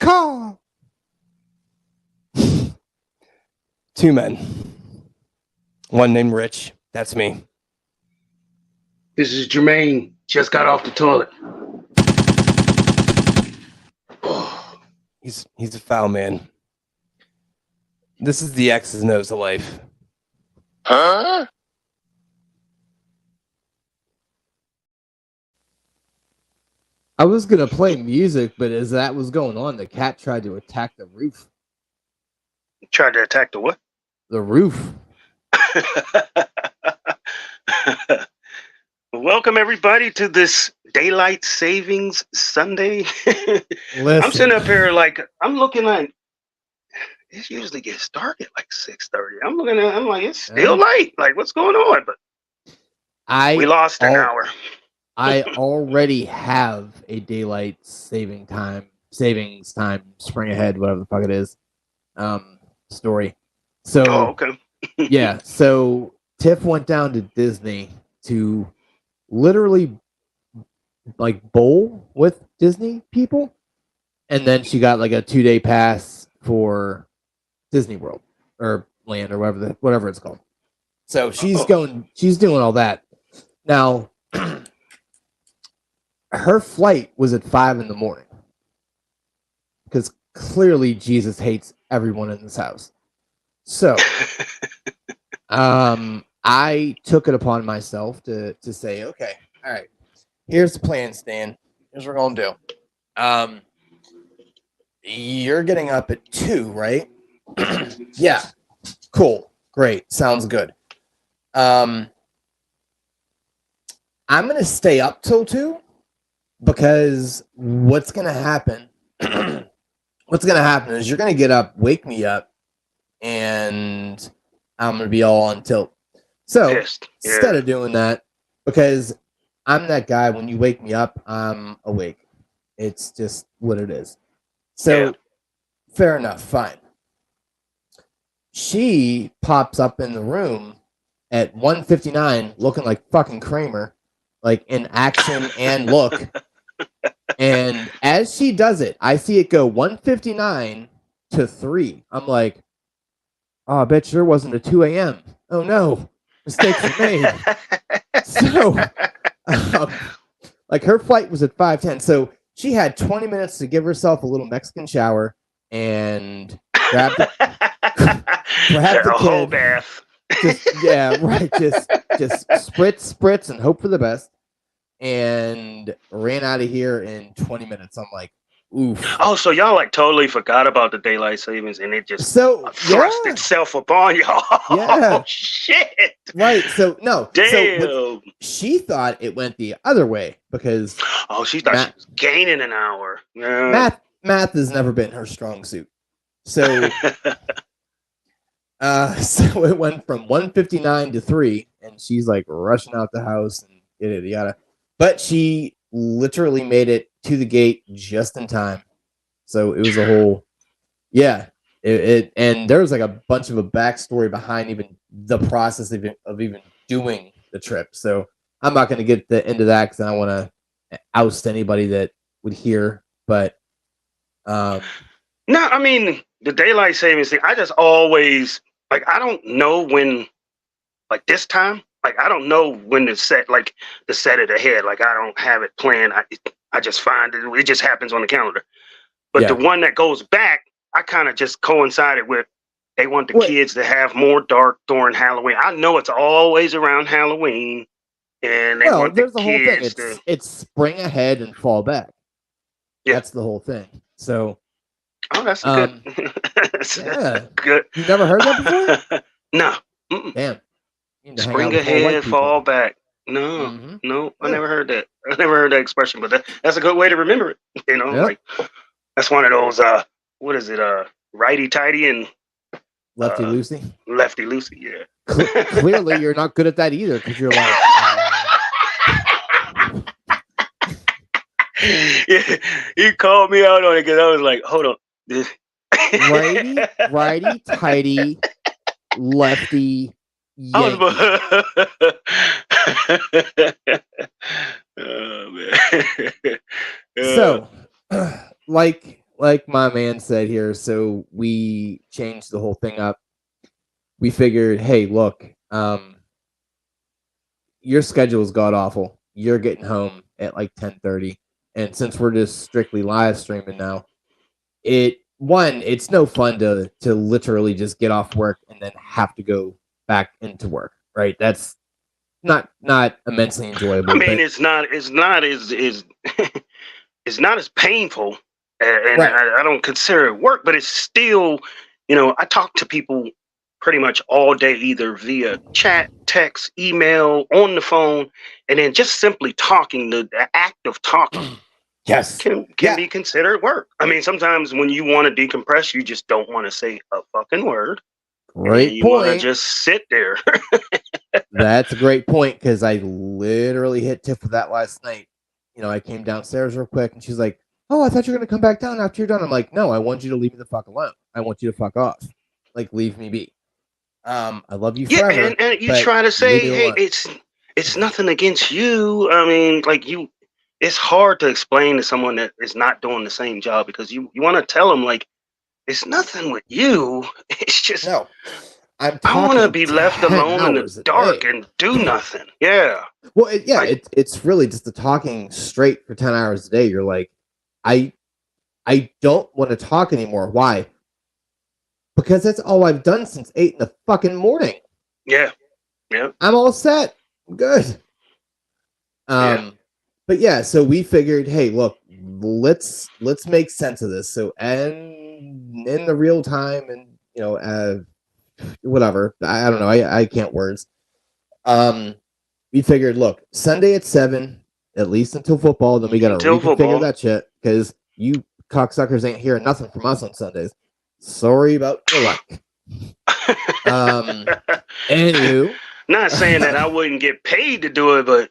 car. Two men. One named Rich. That's me. This is Jermaine. Just got off the toilet. He's a foul man. This is the X's and O's of life. Huh? I was going to play music, but as that was going on, the cat tried to attack the roof. Tried to attack the what? The roof. Welcome, everybody, to this Daylight Savings Sunday. I'm sitting up here like, I'm looking like, it usually gets dark at like 6:30. I'm like, it's still light. Like, what's going on? But we lost an hour. I already have a daylight savings time, spring ahead, whatever the fuck it is, story. So, okay. Yeah. So Tiff went down to Disney to literally like bowl with Disney people, and then she got like a 2-day pass for Disney World or Land or whatever it's called. So she's doing all that now. Her flight was at 5 a.m. because clearly Jesus hates everyone in this house. So, I took it upon myself to say, okay, all right, here's the plan, Stan. Here's what we're gonna do. You're getting up at 2, right? Yeah, cool, great, sounds good. I'm gonna stay up till 2. Because what's going to happen is you're going to get up, wake me up, and I'm going to be all on tilt. So instead of doing that, because I'm that guy, when you wake me up, I'm awake. It's just what it is. So fair enough, fine. She pops up in the room at 1:59 looking like fucking Kramer, like in action and look. And as she does it, I see it go 1:59 to 3. I'm like, oh, I bet sure wasn't a 2 a.m. Oh no, mistakes were made. So, like her flight was at 5:10. So she had 20 minutes to give herself a little Mexican shower and grab the kid. Whole bath. Just spritz and hope for the best. And ran out of here in 20 minutes. I'm like, oof. Oh, so y'all like totally forgot about the daylight savings and it just thrust itself upon y'all. Yeah. Oh, shit. Right. So, no. Damn. So she thought it went the other way because. Oh, she thought she was gaining an hour. Yeah. Math has never been her strong suit. So, so it went from 1:59 to 3, and she's like rushing out the house and yada. But she literally made it to the gate just in time. So it was a whole, and there was like a bunch of a backstory behind even the process of even doing the trip. So I'm not going to get into that because I don't want to oust anybody that would hear. But no, I mean the daylight savings thing. I just always like I don't know when, like this time. Like, I don't know when to set it ahead. Like, I don't have it planned. I just find it just happens on the calendar. But the one that goes back, I kind of just coincided with they want the kids to have more dark during Halloween. I know it's always around Halloween. And they want the kids whole thing. It's spring ahead and fall back. Yeah. That's the whole thing. So. Oh, that's good. Yeah. Good. You never heard that before? No. Damn. Spring ahead, fall back. No, I never heard that. I never heard that expression, but that's a good way to remember it. You know, like that's one of those. What is it? Righty tighty and lefty loosey. Lefty loosey, yeah. Clearly, you're not good at that either because you're like. Yeah, he called me out on it because I was like, hold on. righty tighty, lefty. Oh man. So, like like my man said here, so we changed the whole thing up. We figured, hey, look, your schedule is god awful. You're getting home at like 10:30, and since we're just strictly live streaming now, it's no fun to literally just get off work and then have to go back into work, right? That's not immensely enjoyable. I mean, it's not as it's not as painful, and Right. I don't consider it work, but it's still, I talk to people pretty much all day, either via chat, text, email, on the phone, and then just simply talking. The act of talking yes, can Yeah. be considered work. I mean, sometimes when you want to decompress, you just don't want to say a fucking word. And great you want to point. just sit there. That's a great point because I literally hit Tiff with that last night. I came downstairs real quick and she's like, "Oh, I thought you were gonna come back down after you're done." I'm like, "No, I want you to leave me the fuck alone. I want you to fuck off. Like, leave me be. I love you Yeah, forever." and you but try to say, leave me hey, alone. it's nothing against you. I mean, like it's hard to explain to someone that is not doing the same job because you want to tell them like it's nothing with you. It's just No, I'm I want to talking be left 10 alone in the hours a dark day. and do nothing. Yeah, Well, Like- it's really just the talking straight for 10 hours a day. You're like, I don't want to talk anymore. Why? Because that's all I've done since 8 in the fucking morning. yeah. I'm all set. I'm good. Yeah. But yeah, so we figured, hey, look, let's make sense of this. So, and in the real time, and whatever. I don't know. I can't words. We figured, look, Sunday at 7, at least until football. Then we got to Until reconfigure football. that shit because you cocksuckers ain't hearing nothing from us on Sundays. Sorry about your luck. Anywho, Not saying that I wouldn't get paid to do it, but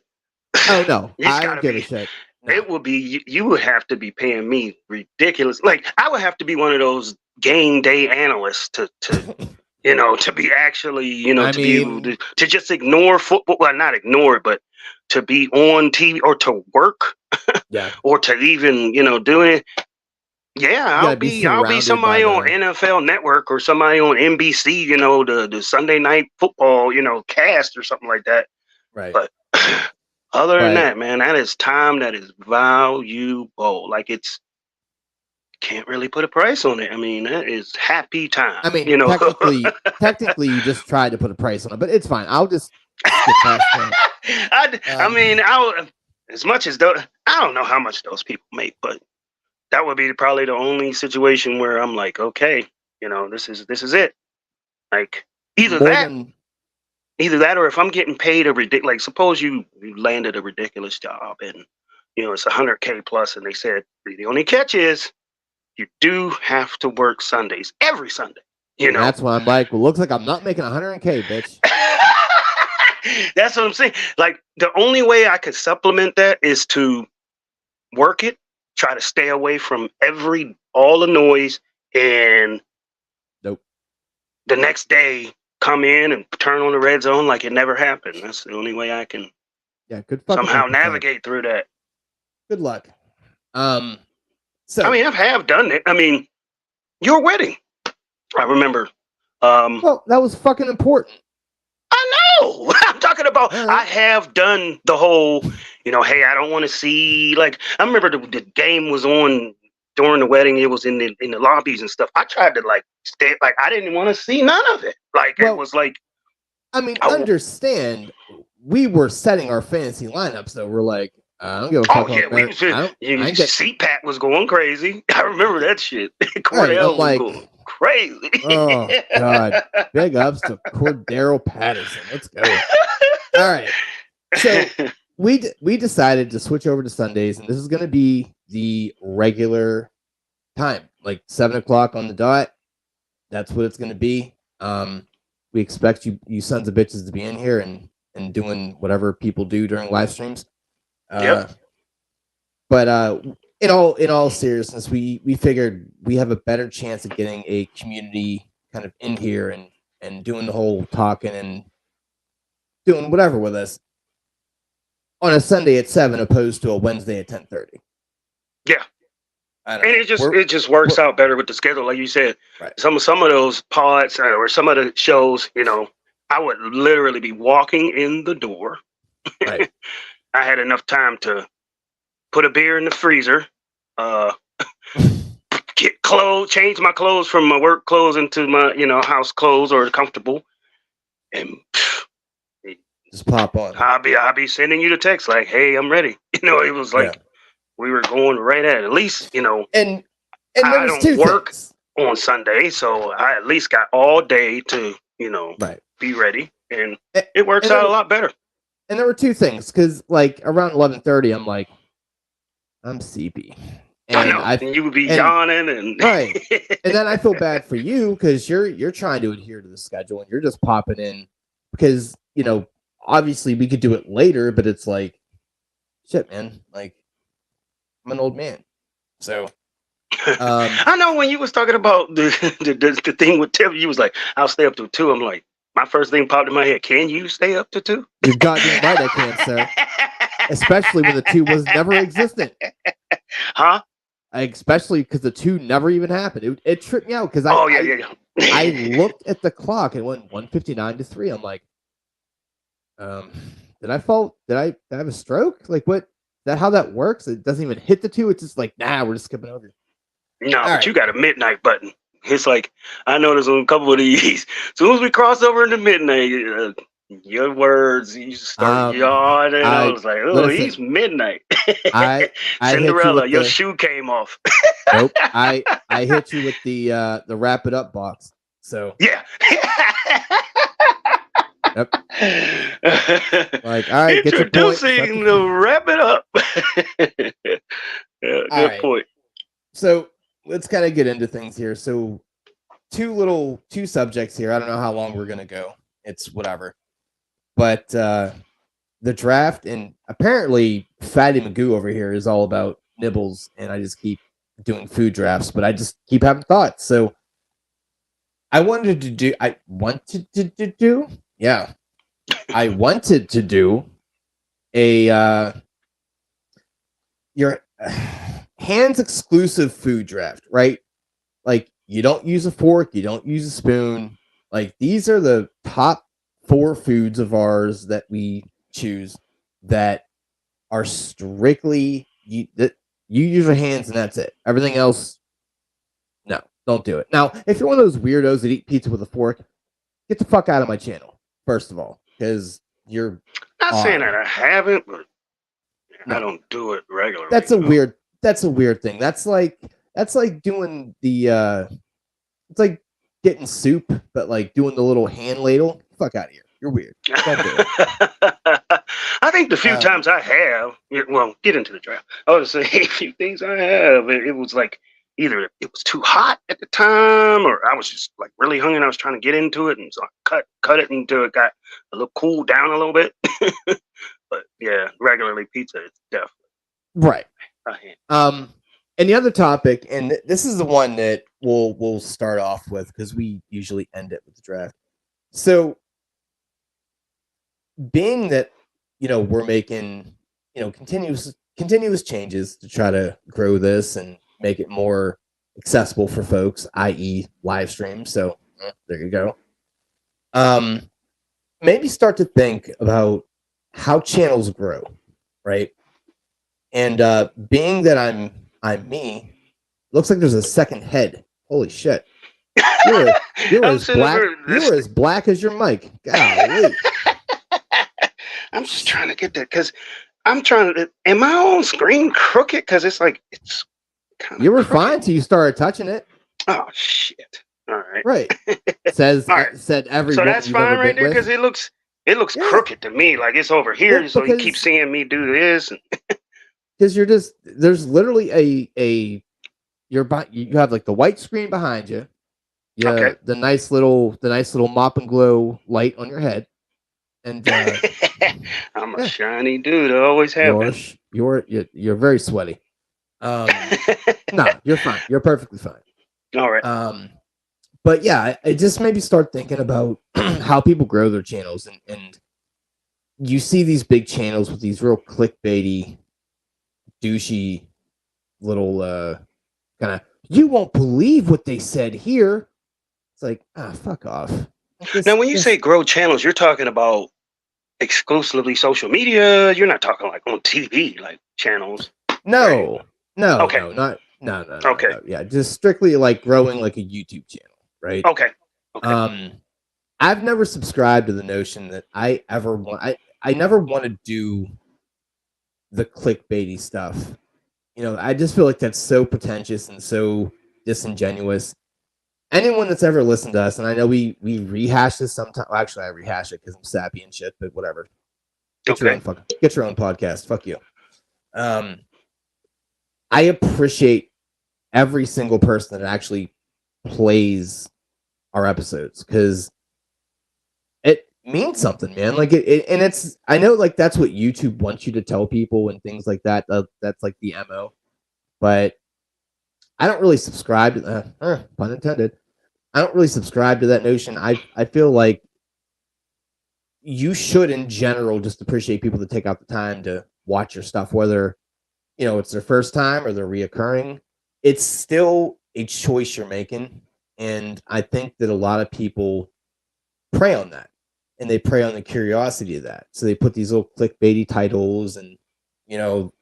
oh no, It's I gotta don't give be. a shit. No. It would be you would have to be paying me ridiculous. Like I would have to be one of those game day analysts to to be actually I to be able mean- to just ignore football. Well, not ignore it, but to be on TV or to work Yeah, or to even do it. Yeah, gotta be I'll be surrounded somebody by on the- NFL Network or somebody on NBC. The Sunday night football cast or something like that. right. But other than But- that, man, that is time that is valuable. Like can't really put a price on it. I mean, that is happy time. I mean, technically, you just tried to put a price on it, but it's fine. I'll just skip past that. I mean, as much as I don't know how much those people make, but that would be probably the only situation where I'm like, okay, this is it. Like either More that. than- Either that or if I'm getting paid a ridiculous, like suppose you landed a ridiculous job and it's $100K plus, and they said the only catch is you do have to work Sundays every Sunday. That's why I'm like, well, looks like I'm not making 100K, bitch. That's what I'm saying. Like the only way I could supplement that is to work it, try to stay away from all the noise, and Nope. the next day come in and turn on the red zone like it never happened. That's the only way I can Yeah, good fucking somehow luck with that. navigate through that. Good luck. So I mean, I have done it. I mean, your wedding. I remember. well, that was fucking important. I know. I'm talking about. All right. I have done the whole. Hey, I don't want to see. Like, I remember the game was on during the wedding. It was in the lobbies and stuff. I tried to stay. Like, I didn't want to see none of it. Like, Well, it was like. I mean, Oh. understand, we were setting our fantasy lineup, so we're like, I don't give a fuck. Oh yeah, CPAT was going crazy. I remember that shit. Cordell was like, going crazy. Oh god, big ups to Cordero Patterson. Let's go. All right, so we decided to switch over to Sundays, and this is going to be the regular time, like 7 o'clock on the dot. That's what it's going to be. We expect you sons of bitches to be in here and doing whatever people do during live streams. Yep. But in all seriousness, we figured we have a better chance of getting a community kind of in here and doing the whole talking and doing whatever with us on a Sunday at 7 opposed to a Wednesday at 10:30. Yeah. And it just works out better with the schedule, like you said. Right. Some of those pods or some of the shows, I would literally be walking in the door. Right. I had enough time to put a beer in the freezer, get clothes, change my clothes from my work clothes into my house clothes or comfortable, and just pop on. I'll be sending you the text like, "Hey, I'm ready." It was like we were going right at least, And I there's don't work things on Sunday, so I at least got all day to, right. be ready, and it works out a lot better. And there were two things, because like around 11:30, I'm like, I'm sleepy. And I know, and you would be yawning, and right. And then I feel bad for you because you're trying to adhere to the schedule, and you're just popping in because obviously we could do it later, but it's like, shit, man, like I'm an old man, so. I know when you was talking about the thing with Tim, you was like, "I'll stay up to 2." I'm like, my first thing popped in my head: can you stay up to 2? You're goddamn right, I can, sir. Especially when the 2 was never existent. Huh? Especially because the 2 never even happened. It tripped me out because I looked at the clock and it went 1:59 to 3. I'm like, did I fall? Did I have a stroke? Like, what? Is that how that works? It doesn't even hit the 2. It's just like, nah, we're just skipping over. No, but you got a midnight button. It's like, I noticed on a couple of these, as soon as we cross over into midnight, your words, you start yawning. I was like, oh, he's midnight. I Cinderella, your shoe came off. Nope. I hit you with the wrap it up box. So yeah. Yep. Like, all right, introducing the wrap it up. Good point. So let's kind of get into things here. So two subjects here. I don't know how long we're gonna go. It's whatever. But the draft, and apparently Fatty Magoo over here is all about nibbles, and I just keep doing food drafts, but I just keep having thoughts. So I wanted to do a your hands exclusive food draft, right? Like, you don't use a fork, you don't use a spoon. Like, these are the top 4 foods of ours that we choose that are strictly that you use your hands and that's it. Everything else, no, don't do it. Now, if you're one of those weirdos that eat pizza with a fork, get the fuck out of my channel, first of all, because you're not saying that I haven't, but I don't do it regularly. That's a weird thing. That's like doing the it's like getting soup, but like doing the little hand ladle. Fuck out of here. You're weird. Don't do it. I think the few times I have, get into the draft. I would say a few things I have. It was like either it was too hot at the time, or I was just like really hungry and I was trying to get into it, and so I cut it until it got a little cooled down a little bit. But yeah, regularly pizza is definitely right. And the other topic, and this is the one that we'll start off with because we usually end it with the draft. So, being that we're making continuous changes to try to grow this and make it more accessible for folks, i.e., live stream. So there you go. Maybe start to think about how channels grow, right? And being that I'm me, looks like there's a second head. Holy shit! You're as black. You're as black as your mic. Golly. I'm just trying to get that because I'm trying to. Am I on screen crooked? Because it's like it's kind of. You were fine till you started touching it. Oh shit! All right. Right. Said every. So that's fine right there because it looks crooked to me. Like it's over here, so you keep seeing me do this. Because there's literally you have like the white screen behind you. Yeah. Okay. The nice little mop and glow light on your head. And I'm a shiny dude. I always have been. You're very sweaty. No, you're fine. You're perfectly fine. All right. But yeah, I just maybe start thinking about how people grow their channels, and you see these big channels with these real clickbaity, douchey little kind of, you won't believe what they said here. It's like, fuck off. Now, when you say grow channels, you're talking about exclusively social media. You're not talking like on TV, like channels. No, no, Okay. no, Okay. no. Yeah, just strictly like growing like a YouTube channel, right? Okay. Okay. I've never subscribed to the notion that I ever want. I never want to do the clickbaity stuff. You know, I just feel like that's so pretentious and so disingenuous. Anyone that's ever listened to us, and I know we rehash this sometimes. Well, actually, I rehash it because I'm sappy and shit, but whatever. Get your own podcast. Fuck you. I appreciate every single person that actually plays our episodes because it means something, man. Like and it's, I know like that's what YouTube wants you to tell people and things like that. That's like the MO, but I don't really subscribe to pun intended. I don't really subscribe to that notion. I feel like you should in general just appreciate people that take out the time to watch your stuff, whether it's their first time or they're reoccurring. It's still a choice you're making. And I think that a lot of people prey on that and they prey on the curiosity of that. So they put these little clickbaity titles and,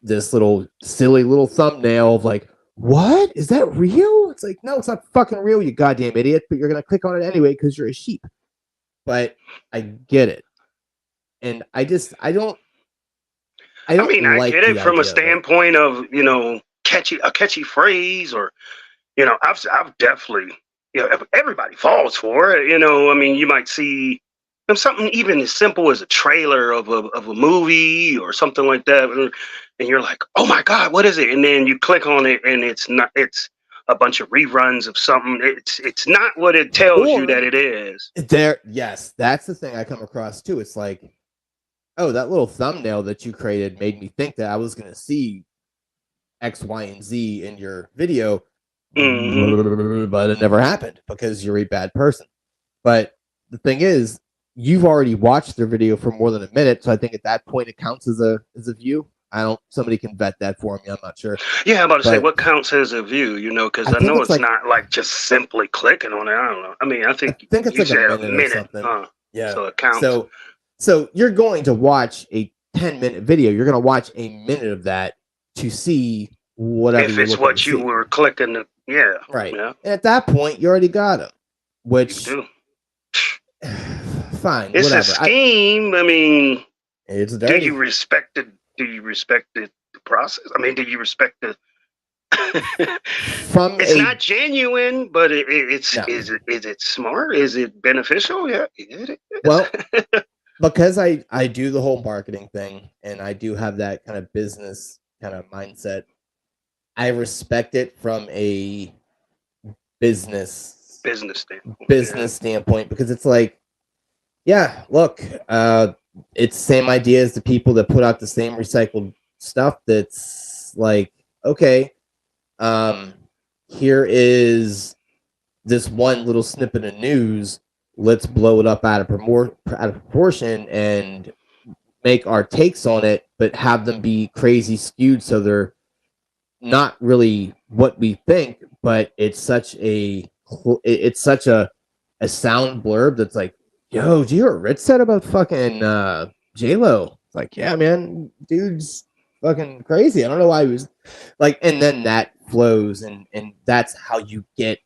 this little silly little thumbnail of like, what? Is that real? It's like, no, it's not fucking real, you goddamn idiot, but you're going to click on it anyway because you're a sheep. But I get it. And I don't I like get it from a standpoint of, catchy phrase or, I've definitely, everybody falls for it. You might see something even as simple as a trailer of a movie or something like that. And you're like, oh my God, what is it? And then you click on it and it's a bunch of reruns of something. It's not what it tells you that it is. Yes, that's the thing I come across too. It's like, oh, that little thumbnail that you created made me think that I was going to see X, Y, and Z in your video, but it never happened because you're a bad person. But the thing is, you've already watched their video for more than a minute, so I think at that point it counts as a view. Somebody can vet that for me. I'm not sure. Yeah, I'm about to say what counts as a view, because I know it's not like just simply clicking on it. I don't know. I think it's like a minute or something. Yeah. So it counts. So you're going to watch a 10-minute video. You're going to watch a minute of that to see whatever. If it's what you were clicking, yeah. Right. Yeah. And at that point, you already got them. Which, fine. It's whatever. a scheme. It's dirty. Do you respect it? Do you respect the process? Do you respect the? It's not genuine, but it's. No. Is it smart? Is it beneficial? Yeah. Well. Because I do the whole marketing thing and I do have that kind of business kind of mindset, I respect it from a business standpoint because it's like, yeah, look, it's the same idea as the people that put out the same recycled stuff that's like, okay, here is this one little snippet of news. Let's blow it up out of proportion and make our takes on it, but have them be crazy skewed so they're not really what we think, but it's such a sound blurb that's like, yo, do you hear what Rich said about fucking J-Lo? It's like, yeah, man, dude's fucking crazy. I don't know why he was like, and then that flows and that's how you get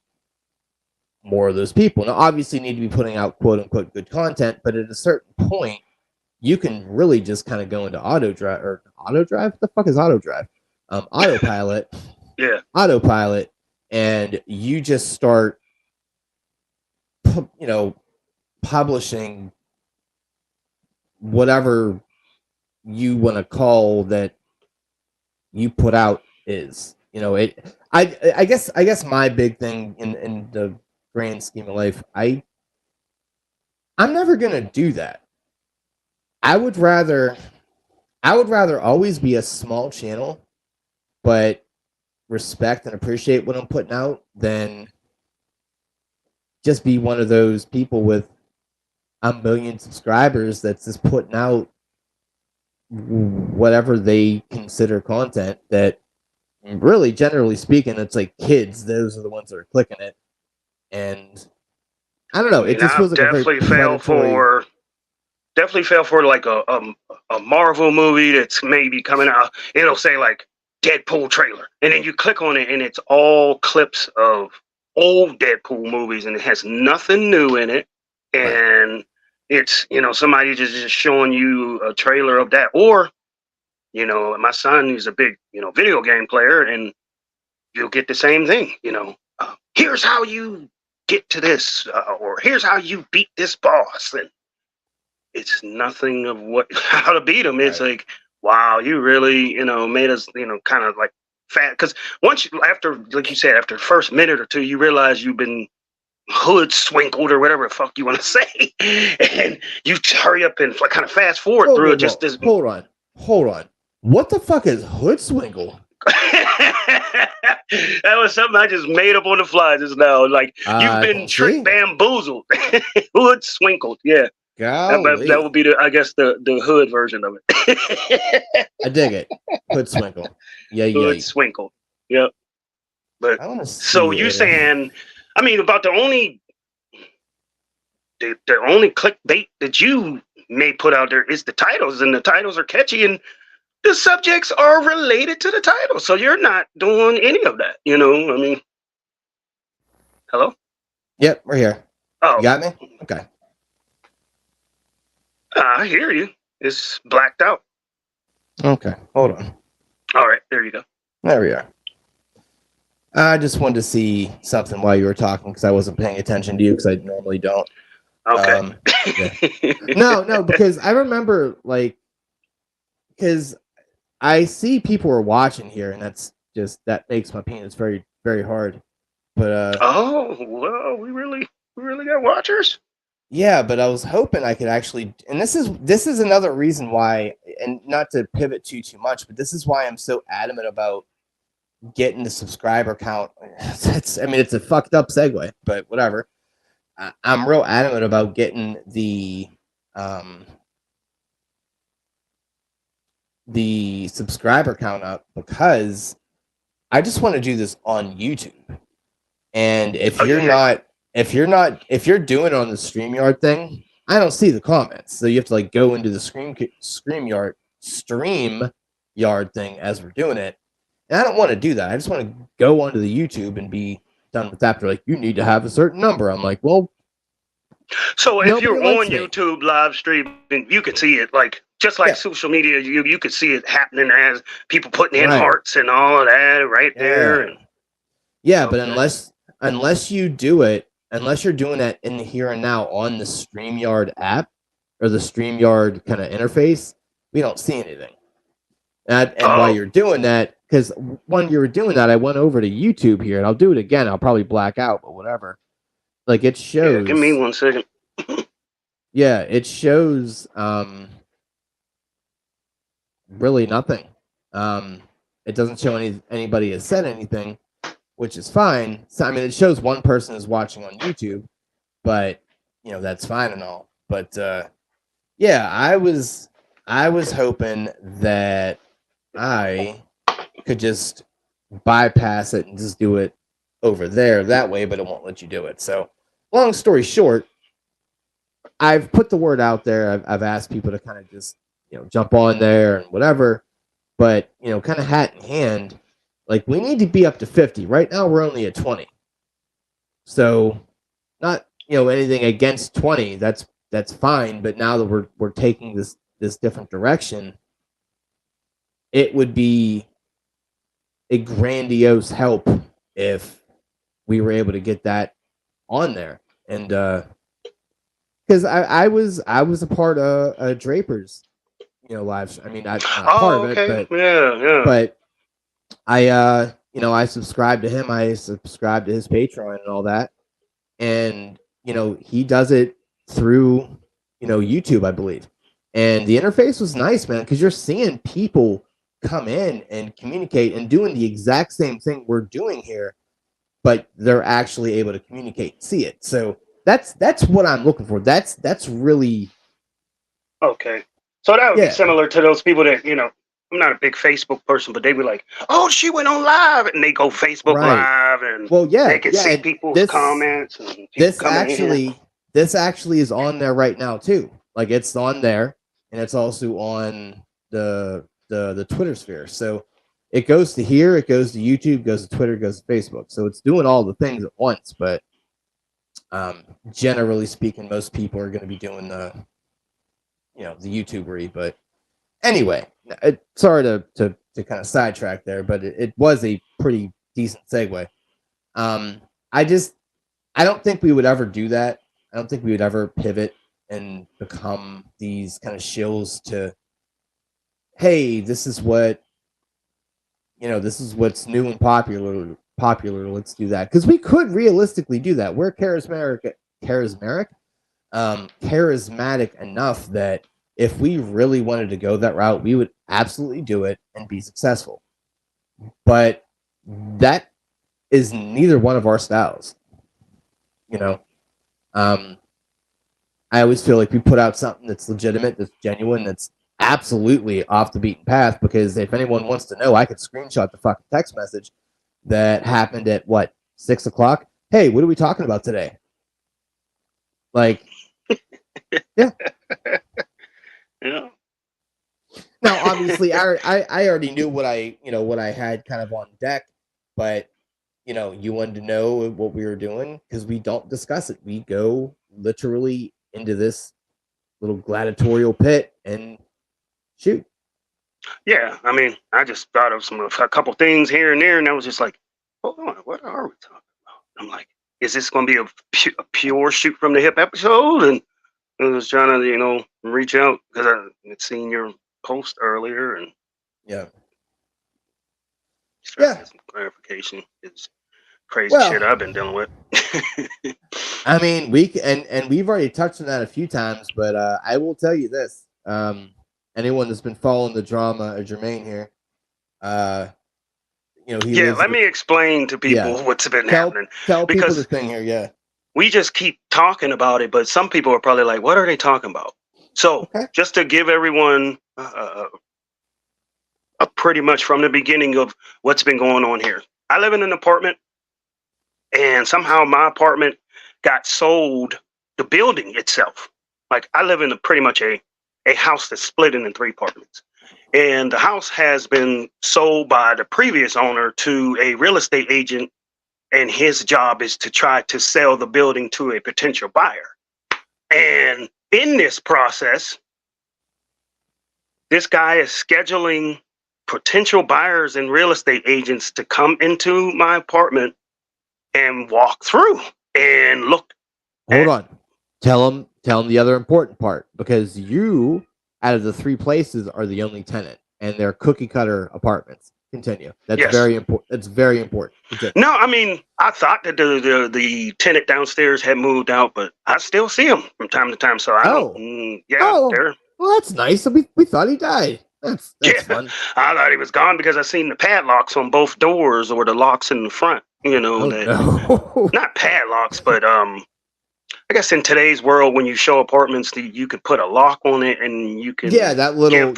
more of those people. Now, obviously, you need to be putting out quote unquote good content, but at a certain point, you can really just kind of go into autodrive. What the fuck is autodrive? Autopilot. Yeah. Autopilot, and you just start, publishing whatever you want to call that you put out is. I guess my big thing in the grand scheme of life, I'm never gonna do that. I would rather always be a small channel, but respect and appreciate what I'm putting out than just be one of those people with a million subscribers that's just putting out whatever they consider content that really, generally speaking, it's like kids. Those are the ones that are clicking it, and I don't know. It just feels like a very predatory. Definitely fell for like a Marvel movie that's maybe coming out. It'll say like Deadpool trailer, and then you click on it, and it's all clips of old Deadpool movies, and it has nothing new in it. And it's somebody just showing you a trailer of that, or my son is a big video game player, and you'll get the same thing. Here's how you get to this, or here's how you beat this boss, and it's nothing of how to beat them. It's like, wow, you really made us kind of like fat, because after like you said, after the first minute or two, you realize you've been hood swinkled or whatever the fuck you want to say, and you hurry up and kind of fast forward through it. Hold on. What the fuck is hood swinkle? That was something I just made up on the fly just now. Like, you've been tricked, bamboozled. Hood swinkled. Yeah. That would be the hood version of it. I dig it. Hood swinkle. Yeah. Hood swinkle. Yep. But so you saying, I mean, about the only clickbait that you may put out there is the titles, and the titles are catchy, and the subjects are related to the title. So you're not doing any of that, I mean, hello? Yep, we're here. Oh, you got me? Okay. I hear you. It's blacked out. Okay, hold on. All right, there you go. There we are. I just wanted to see something while you were talking, because I wasn't paying attention to you, because I normally don't. Okay. Yeah. No, because I remember, because I see people are watching here, and that makes my penis very, very hard. But oh well, we really got watchers. Yeah, but I was hoping I could actually, and this is another reason why, and not to pivot too much, but this is why I'm so adamant about getting the subscriber count. It's a fucked up segue, but whatever. I'm real adamant about getting the subscriber count up, because I just want to do this on YouTube. And if you're doing it on the StreamYard thing, I don't see the comments. So you have to go into the StreamYard thing as we're doing it. And I don't want to do that. I just want to go onto the YouTube and be done with that. They're like, you need to have a certain number. I'm like, well. So if you're on YouTube live streaming, you can see it just like social media. You can see it happening as people putting in hearts and all of that right there. And but unless you do it, unless you're doing that in the here and now on the StreamYard app or the StreamYard kind of interface, we don't see anything. And while you're doing that, because when you were doing that, I went over to YouTube here, and I'll do it again. I'll probably black out, but whatever. It shows. Yeah, give me 1 second. Yeah, it shows really nothing. It doesn't show anybody has said anything, which is fine. So, it shows one person is watching on YouTube, but that's fine and all. But I was hoping that I could just bypass it and just do it over there that way, but it won't let you do it. So, long story short, I've put the word out there. I've asked people to kind of just jump on there and whatever, but kind of hat in hand. We need to be up to 50. Right now, we're only at 20. So, not anything against 20. That's fine. But now that we're taking this different direction, it would be a grandiose help if we were able to get that on there. And because I was a part of Draper's live. Not part of it, but yeah. But I subscribe to him. I subscribe to his Patreon and all that. And, he does it through, YouTube, I believe. And the interface was nice, man, because you're seeing people come in and communicate and doing the exact same thing we're doing here, but they're actually able to communicate and see it. So that's what I'm looking for. That's really okay. So that would be similar to those people that not a big Facebook person, but they were like, "Oh, she went on live," and they go Facebook Right. Live, and Well, yeah, they can yeah. see and people's comments. And this coming in. actually is on there right now too. Like it's on there, and it's also on the Twitter sphere. So it goes to here, it goes to YouTube, goes to Twitter, goes to Facebook. So it's doing all the things at once. But generally speaking, most people are going to be doing the YouTubery. But anyway, sorry to kind of sidetrack there, but it was a pretty decent segue. I don't think we would ever do that. I don't think we would ever pivot and become these kind of shills to, hey, this is what's new and popular. Let's do that. Because we could realistically do that. We're charismatic enough that if we really wanted to go that route, we would absolutely do it and be successful. But that is neither one of our styles. I always feel like we put out something that's legitimate, that's genuine, that's absolutely off the beaten path, because if anyone wants to know, I could screenshot the fucking text message that happened at 6 o'clock. Hey, what are we talking about today? Like, yeah. Yeah. Now, obviously, I already knew what I had kind of on deck, but you wanted to know what we were doing because we don't discuss it. We go literally into this little gladiatorial pit and shoot. Yeah, I mean, I just thought of a couple things here and there, and I was just like, hold on, what are we talking about? I'm like, is this going to be a pure shoot from the hip episode? And I was trying to, reach out because I had seen your post earlier, and yeah, get some clarification. It's crazy shit I've been dealing with. I mean, and we've already touched on that a few times, but I will tell you this: anyone that's been following the drama of Jermaine here, let me explain to people what's been happening. Tell people the thing here, yeah. We just keep talking about it, but some people are probably like, what are they talking about? So just to give everyone a pretty much from the beginning of what's been going on here. I live in an apartment, and somehow my apartment got sold, the building itself. Like, I live in pretty much a house that's split into 3 apartments. And the house has been sold by the previous owner to a real estate agent, and his job is to try to sell the building to a potential buyer. And in this process, this guy is scheduling potential buyers and real estate agents to come into my apartment and walk through and look. Hold on. Tell him the other important part, because you, out of the 3 places, are the only tenant, and they're cookie cutter apartments. Continue. That's very important. That's very important. Continue. No, I mean, I thought that the tenant downstairs had moved out, but I still see him from time to time. So well, that's nice. We thought he died. That's fun. I thought he was gone because I seen the padlocks on both doors, or the locks in the front. Not padlocks, but I guess in today's world, when you show apartments, you could put a lock on it, and you can that little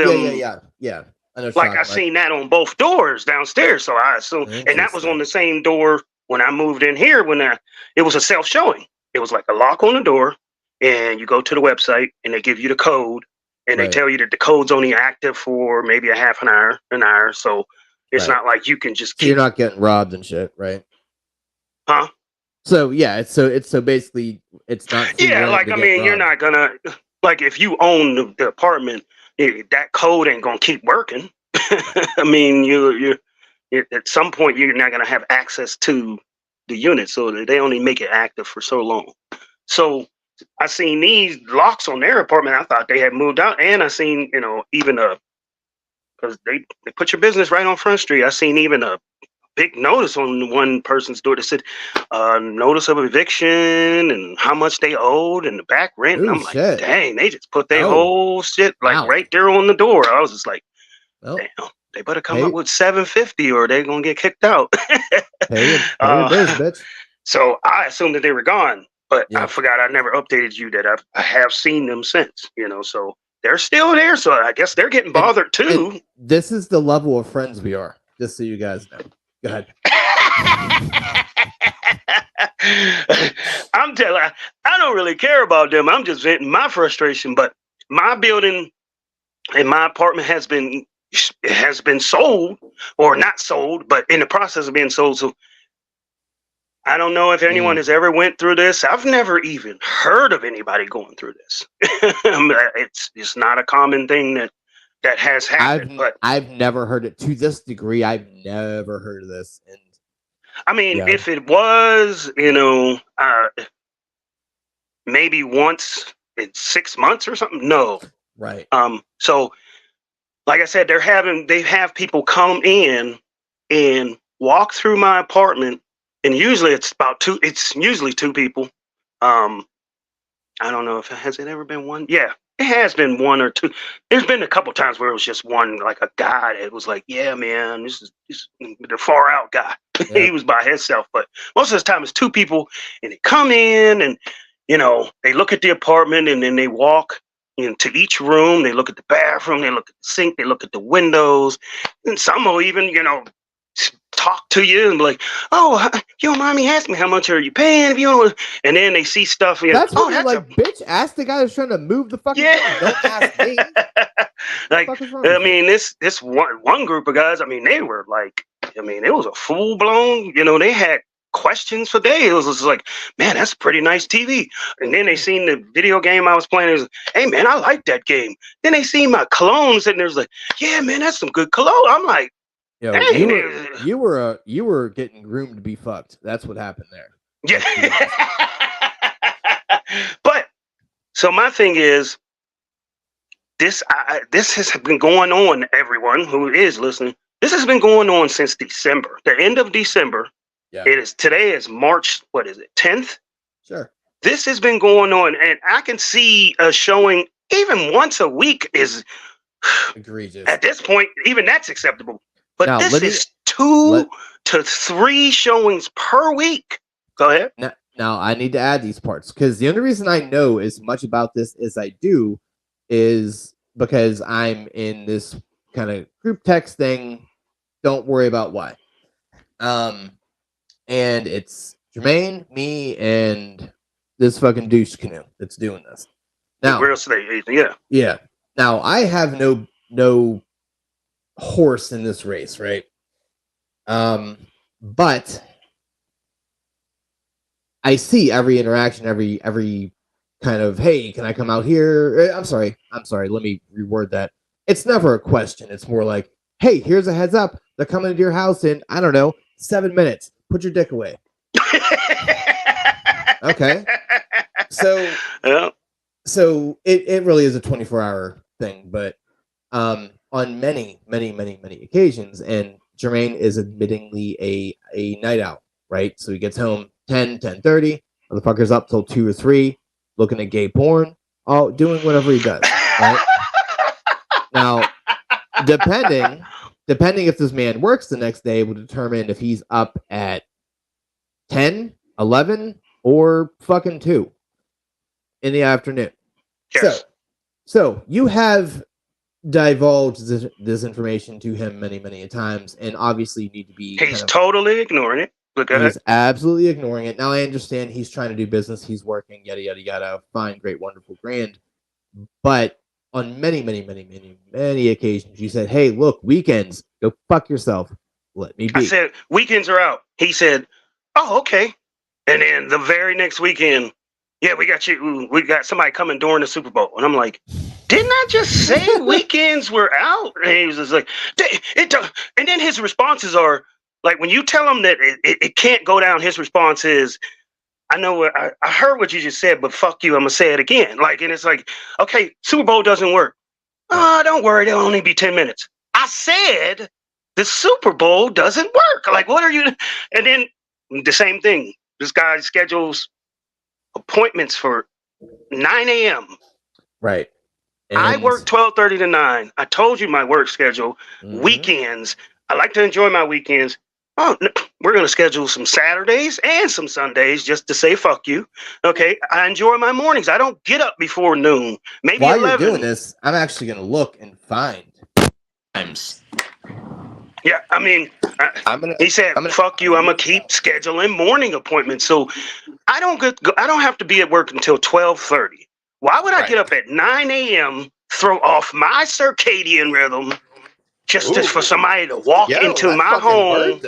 yeah. I seen that on both doors downstairs, so I assume, and that was on the same door when I moved in here. It was a self showing. It was like a lock on the door, and you go to the website, and they give you the code, and they tell you that the code's only active for maybe a half an hour. So it's not like you can just. You're not getting robbed and shit, right? Huh? So it's basically it's not. You're not gonna if you own the apartment, that code ain't gonna keep working. I mean, you at some point you're not gonna have access to the unit, so they only make it active for so long. So I seen these locks on their apartment. I thought they had moved out, and I seen even because they put your business right on Front Street. I seen even a big notice on one person's door that said notice of eviction and how much they owed and the back rent. And I'm like, dang, they just put their whole shit right there on the door. I was just like, damn, they better come up with $750 or they're gonna get kicked out. Bitch. So I assumed that they were gone, but I forgot I never updated you that I have seen them since. So they're still there, so I guess they're getting bothered too. And this is the level of friends we are, just so you guys know. Go ahead. I'm telling you, I don't really care about them. I'm just venting my frustration. But my building and my apartment has been sold, or not sold, but in the process of being sold. So I don't know if anyone has ever went through this. I've never even heard of anybody going through this. It's not a common thing that has happened. But I've never heard it to this degree. I've never heard of this. And I mean, if it was, maybe once in 6 months or something, no. Right. So like I said, they have people come in and walk through my apartment, and usually it's usually two people. I don't know if has it ever been one? Yeah, it has been one or two. There's been a couple times where it was just one, like a guy that was like, yeah, man, this is the far out guy. Yeah. He was by himself, but most of the time it's two people, and they come in and, they look at the apartment, and then they walk into each room. They look at the bathroom, they look at the sink, they look at the windows, and some will even, talk to you and be like, "Oh, you don't mind me asking how much are you paying?" If you don't, and then they see stuff. That's what you're like, bitch. Ask the guy who's trying to move the fucking. Yeah. Don't ask me. Like, I mean, this one group of guys. I mean, they were like, it was a full blown. They had questions for days. It was just like, man, that's a pretty nice TV. And then they seen the video game I was playing. It was, hey man, I like that game. Then they seen my cologne sitting there. It was like, yeah, man, that's some good cologne. I'm like, yo, you were getting groomed to be fucked. That's what happened there. Yeah. But so my thing is, this has been going on. Everyone who is listening, this has been going on since December, the end of December. Yeah. Today is March, what is it, 10th? Sure. This has been going on, and I can see showing even once a week is egregious. At this point, even that's acceptable. But now, this is 2 to 3 showings per week. Go ahead. Now I need to add these parts, because the only reason I know as much about this as I do is because I'm in this kind of group text thing. Don't worry about why. And it's Jermaine, me, and this fucking douche canoe that's doing this. Now, real estate agent, yeah. Yeah. Now, I have no horse in this race, right? But I see every interaction, every kind of, hey, can I come out here? I'm sorry. Let me reword that. It's never a question. It's more like, hey, here's a heads up. They're coming to your house in, I don't know, 7 minutes. Put your dick away. Okay. So, yeah. So it really is a 24-hour thing, but on many occasions, and Jermaine is admittingly a night out, right? So he gets home 10:30, motherfucker's up till 2 or 3, looking at gay porn, all doing whatever he does, right? Now, depending if this man works the next day will determine if he's up at 10, 11, or fucking 2 in the afternoon. Yes. So you have divulged this information to him many times, and obviously you need to be... He's totally ignoring it. He's absolutely ignoring it. Now I understand he's trying to do business, he's working, yada yada yada, fine, great, wonderful, grand. But on many occasions, you said, hey, look, weekends, go fuck yourself. Let me be. I said, weekends are out. He said, oh, okay. And then the very next weekend, yeah, we got somebody coming during the Super Bowl. And I'm like, didn't I just say weekends were out? And he was just like, and then his responses are, like, when you tell him that it can't go down, his response is, I know I heard what you just said, but fuck you, I'm gonna say it again. Like, and it's like, okay, Super Bowl doesn't work. Oh, don't worry, it'll only be 10 minutes. I said the Super Bowl doesn't work. Like, what are you? And then the same thing. This guy schedules appointments for 9 a.m. Right. And I work 12:30 to 9. I told you my work schedule. Mm-hmm. Weekends. I like to enjoy my weekends. Oh, we're going to schedule some Saturdays and some Sundays just to say fuck you. Okay, I enjoy my mornings. I don't get up before noon. Maybe While 11. you're doing this, I'm actually going to look and find times. Yeah, I mean, he said, "Fuck you." I'm gonna keep scheduling morning appointments, so I don't have to be at work until 12:30. Why would I get up at 9 a.m., throw off my circadian rhythm, just for somebody to walk into my home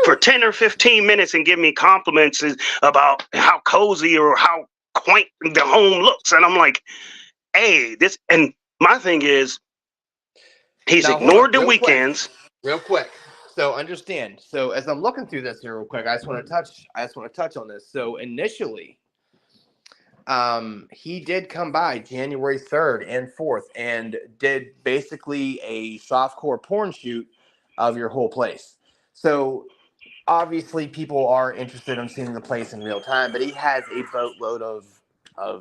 for 10 or 15 minutes and give me compliments about how cozy or how quaint the home looks? And I'm like, hey, this. And my thing is, he's ignored the weekends. Real quick. So understand. So as I'm looking through this here real quick, I just want to touch on this. So initially, he did come by January 3rd and 4th and did basically a softcore porn shoot of your whole place. So obviously people are interested in seeing the place in real time, but he has a boatload of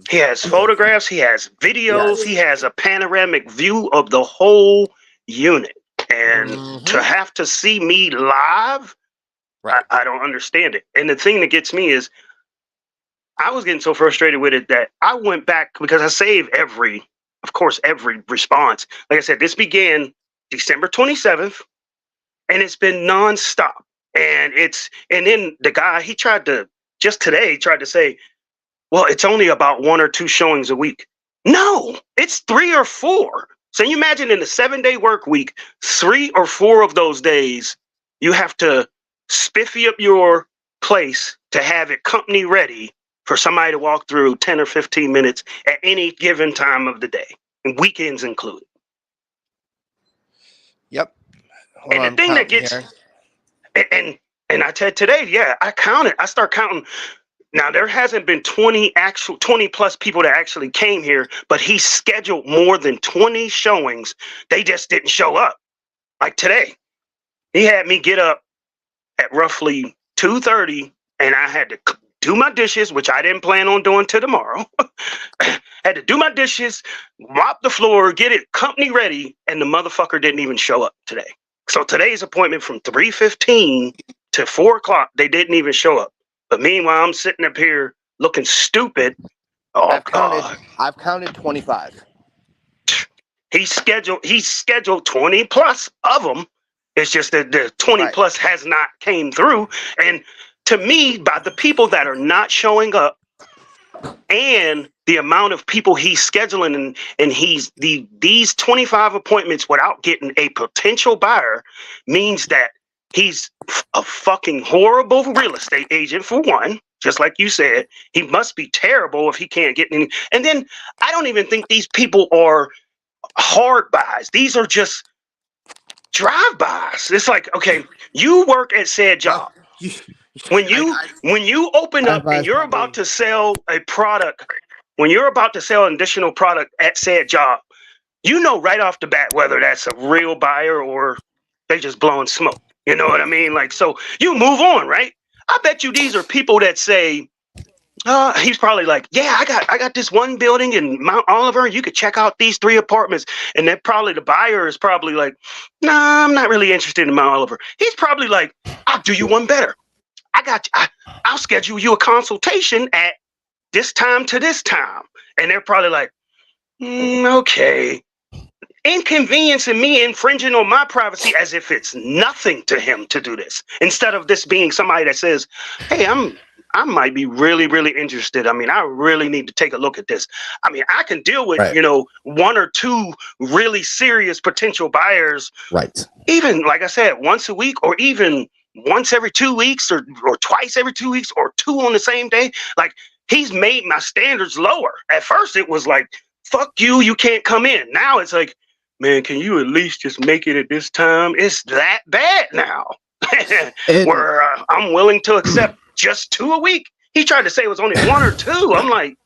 he has photographs, he has videos, he has a panoramic view of the whole unit. And to have to see me live, I don't understand it. And the thing that gets me is I was getting so frustrated with it that I went back because I saved every response. Like I said, this began December 27th and it's been nonstop. And then the guy, he tried to say, well, it's only about 1 or 2 showings a week. No, it's 3 or 4. So you imagine in the 7-day work week, 3 or 4 of those days, you have to spiffy up your place to have it company ready for somebody to walk through 10 or 15 minutes at any given time of the day, and weekends included. Yep. And the thing that gets, and I said today, I start counting. Now, there hasn't been 20 plus people that actually came here, but he scheduled more than 20 showings. They just didn't show up. Like today, he had me get up at roughly 2:30, and I had to do my dishes, which I didn't plan on doing till tomorrow. Had to do my dishes, mop the floor, get it company ready, and the motherfucker didn't even show up today. So today's appointment from 3:15 to 4 o'clock, they didn't even show up. But meanwhile, I'm sitting up here looking stupid. Oh, I've counted 25. He's scheduled 20 plus of them. It's just that the 20 plus has not came through. And to me, by the people that are not showing up and the amount of people he's scheduling and these 25 appointments without getting a potential buyer means that he's a fucking horrible real estate agent, for one. Just like you said, he must be terrible if he can't get any. And then I don't even think these people are hard buys. These are just drive-bys. It's like, okay, you work at said job. When you open up and you're about to sell a product, when you're about to sell an additional product at said job, you know right off the bat whether that's a real buyer or they just blowing smoke. You know what I mean? Like, so you move on, right? I bet you these are people that say, he's probably like, yeah, I got this one building in Mount Oliver. You could check out these 3 apartments. And then probably the buyer is probably like, nah, I'm not really interested in Mount Oliver. He's probably like, I'll do you one better. I'll schedule you a consultation at this time to this time. And they're probably like, okay. Inconveniencing me, infringing on my privacy as if it's nothing to him to do this. Instead of this being somebody that says, hey, I might be really, really interested. I mean, I really need to take a look at this. I mean, I can deal with, 1 or 2 really serious potential buyers. Right. Even, like I said, once a week or even once every 2 weeks or twice every 2 weeks or 2 on the same day. Like, he's made my standards lower. At first, it was like, fuck you, you can't come in. Now it's like, man, can you at least just make it at this time? It's that bad now. Where I'm willing to accept just 2 a week. He tried to say it was only 1 or 2. I'm like,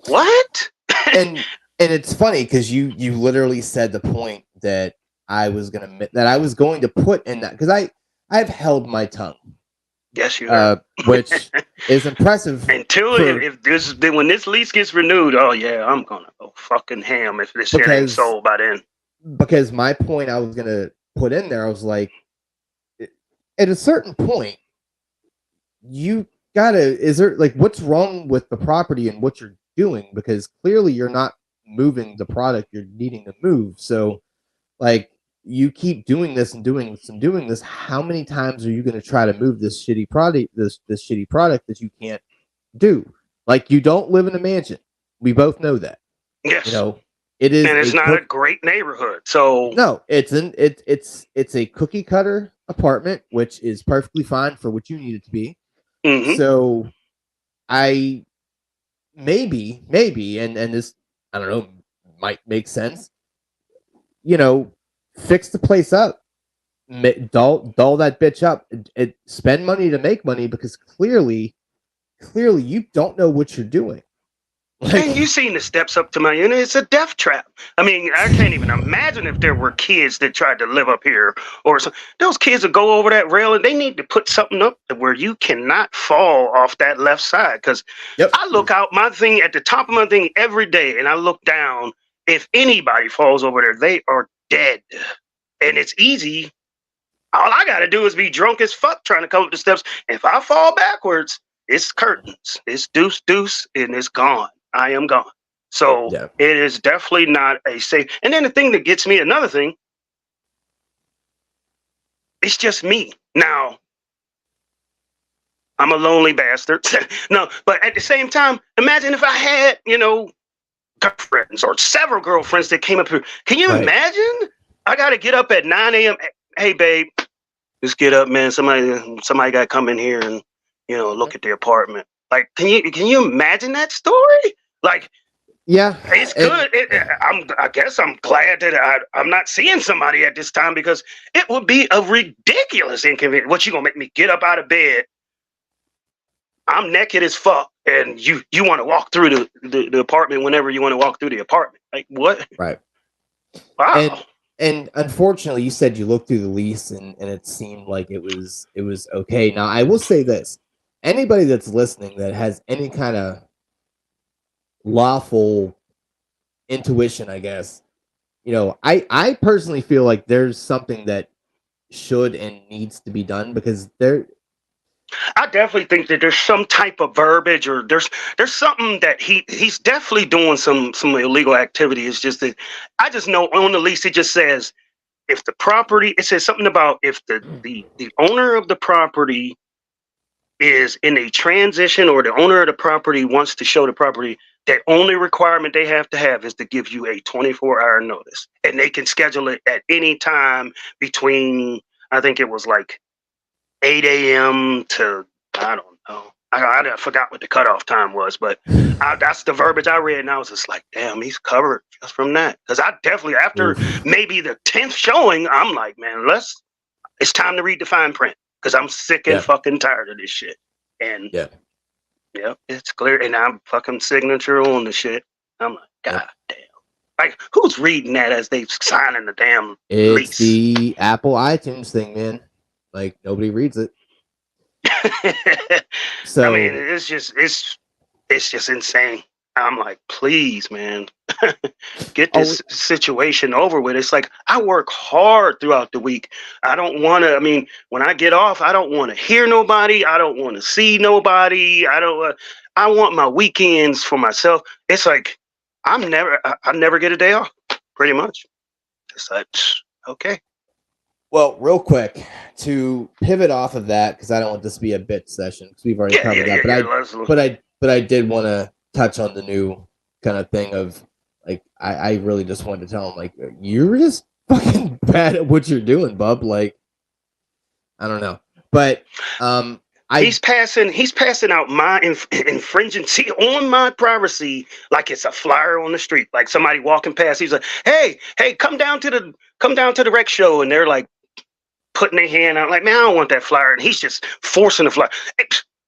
what? and it's funny because you literally said the point that I was going to put in that, because I've held my tongue. Yes, you have. Which is impressive. Until when this lease gets renewed, oh yeah, I'm gonna go fucking ham if this shit ain't sold by then. Because my point I was gonna put in there, I was like, at a certain point, you is there like what's wrong with the property and what you're doing? Because clearly you're not moving the product you're needing to move. So like you keep doing this and doing this and doing this. How many times are you going to try to move this shitty product, this shitty product that you can't do? Like you don't live in a mansion. We both know that. Yes. You know, it is, and it's not a great neighborhood. So no, it's a cookie cutter apartment, which is perfectly fine for what you need it to be. Mm-hmm. So I maybe, and this, I don't know, might make sense. You know, fix the place up, dull that bitch up, spend money to make money because clearly you don't know what you're doing. Like, and you seen the steps up to my unit. It's a death trap. I mean, I can't even imagine if there were kids that tried to live up here or something. Those kids would go over that rail and they need to put something up where you cannot fall off that left side. Because I look out my thing at the top of my thing every day and I look down. If anybody falls over there, they are dead. And it's easy. All I got to do is be drunk as fuck trying to come up the steps. If I fall backwards, it's curtains. It's deuce, and it's gone. I am gone. So it is definitely not a safe. And then the thing that gets me, another thing, it's just me. Now, I'm a lonely bastard. No, but at the same time, imagine if I had, girlfriends or several girlfriends that came up here. Can you imagine? I got to get up at 9 a.m. Hey, babe, just get up, man. Somebody got to come in here and, look at the apartment. Like, can you imagine that story? Like, yeah, it's good. I guess I'm glad that I'm not seeing somebody at this time because it would be a ridiculous inconvenience. What, you gonna make me get up out of bed? I'm naked as fuck, and you want to walk through the apartment whenever you want to walk through the apartment. Like, what? Right. Wow. And unfortunately, you said you looked through the lease and it seemed like it was okay. Now, I will say this. Anybody that's listening that has any kind of lawful intuition, I guess, I personally feel like there's something that should and needs to be done because I definitely think that there's some type of verbiage or there's something that he's definitely doing some illegal activity. It's just that I just know on the lease it just says if the property, it says something about if the owner of the property is in a transition or the owner of the property wants to show the property, the only requirement they have to have is to give you a 24-hour notice. And they can schedule it at any time between, I think it was like 8 a.m. to, I don't know. I forgot what the cutoff time was, but that's the verbiage I read. And I was just like, damn, he's covered just from that. Because I definitely, after maybe the 10th showing, I'm like, man, it's time to read the fine print. Because I'm sick and fucking tired of this shit. And it's clear. And I'm fucking signature on the shit. I'm like, God damn. Like, who's reading that as they signing the damn lease? It's the Apple iTunes thing, man. Like, nobody reads it. So I mean, it's just insane. I'm like, please, man, get this situation over with. It's like, I work hard throughout the week. I don't want to, when I get off, I don't want to hear nobody. I don't want to see nobody. I want my weekends for myself. It's like, I never get a day off, pretty much. It's like, okay. Well, real quick, to pivot off of that, because I don't want this to be a bit session, because we've already covered that, but I did want to touch on the new kind of thing of like I really just wanted to tell him like you're just fucking bad at what you're doing, bub. Like I don't know, but he's passing out my infringing on my privacy like it's a flyer on the street. Like somebody walking past, he's like, hey, come down to the rec show, and they're like putting their hand out like, man, I don't want that flyer, and he's just forcing the flyer.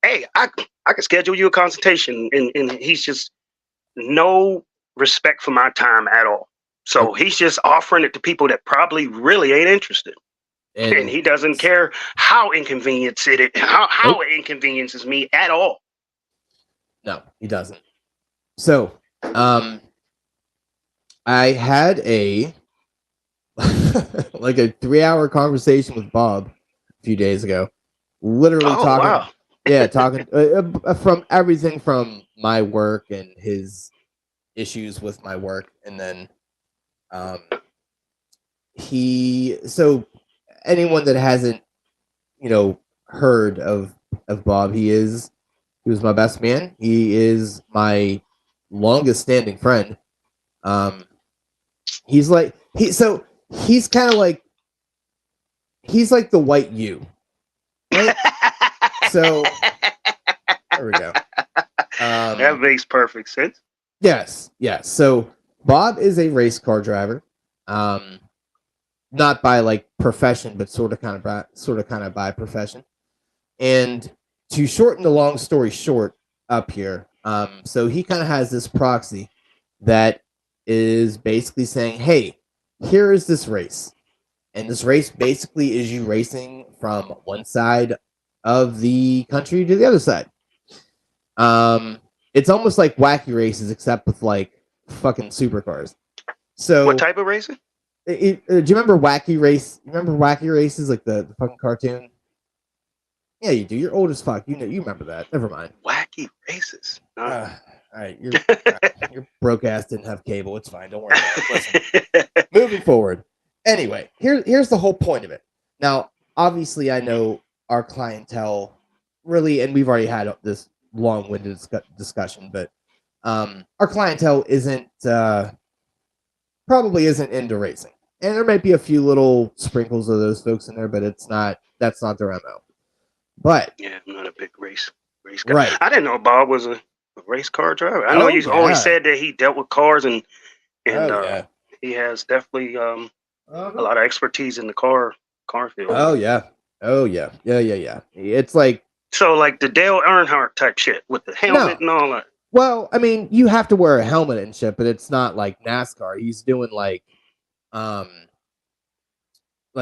Hey, I can schedule you a consultation, and he's just no respect for my time at all. So he's just offering it to people that probably really ain't interested, and he doesn't care how inconvenient how it inconveniences me at all. No, he doesn't. So, I had a like a 3-hour conversation with Bob few days ago. Literally Oh talking, wow. yeah, talking from everything from my work and his issues with my work, and then so anyone that hasn't heard of Bob, he was my best man. He is my longest standing friend. He's like he's kind of like he's like the white you, right? So there we go. That makes perfect sense. Yes. So Bob is a race car driver, not by like profession, but sort of kind of by profession. And to shorten the long story short, up here, so he kind of has this proxy that is basically saying, "Hey, here is this race, and this race basically is you racing from one side of the country to the other side." It's almost like Wacky Races, except with like fucking supercars. So, what type of racing? Do you remember Wacky Race? You remember Wacky Races, like the fucking cartoon? Yeah, you do. You're old as fuck. You remember that. Never mind. Wacky Races. All right, your broke ass didn't have cable. It's fine. Don't worry about it. Listen, moving forward. Anyway, here's the whole point of it. Now, obviously, I know our clientele really, and we've already had this long-winded discussion, but our clientele probably isn't into racing, and there might be a few little sprinkles of those folks in there, but that's not their MO. But yeah, I'm not a big race guy. Right. I didn't know Bob was a race car driver. I know you always said that he dealt with cars and he has definitely a lot of expertise in the car field. Oh yeah. It's like so like the Dale Earnhardt type shit with the helmet and all that. Well, I mean, you have to wear a helmet and shit, but it's not like NASCAR. He's doing like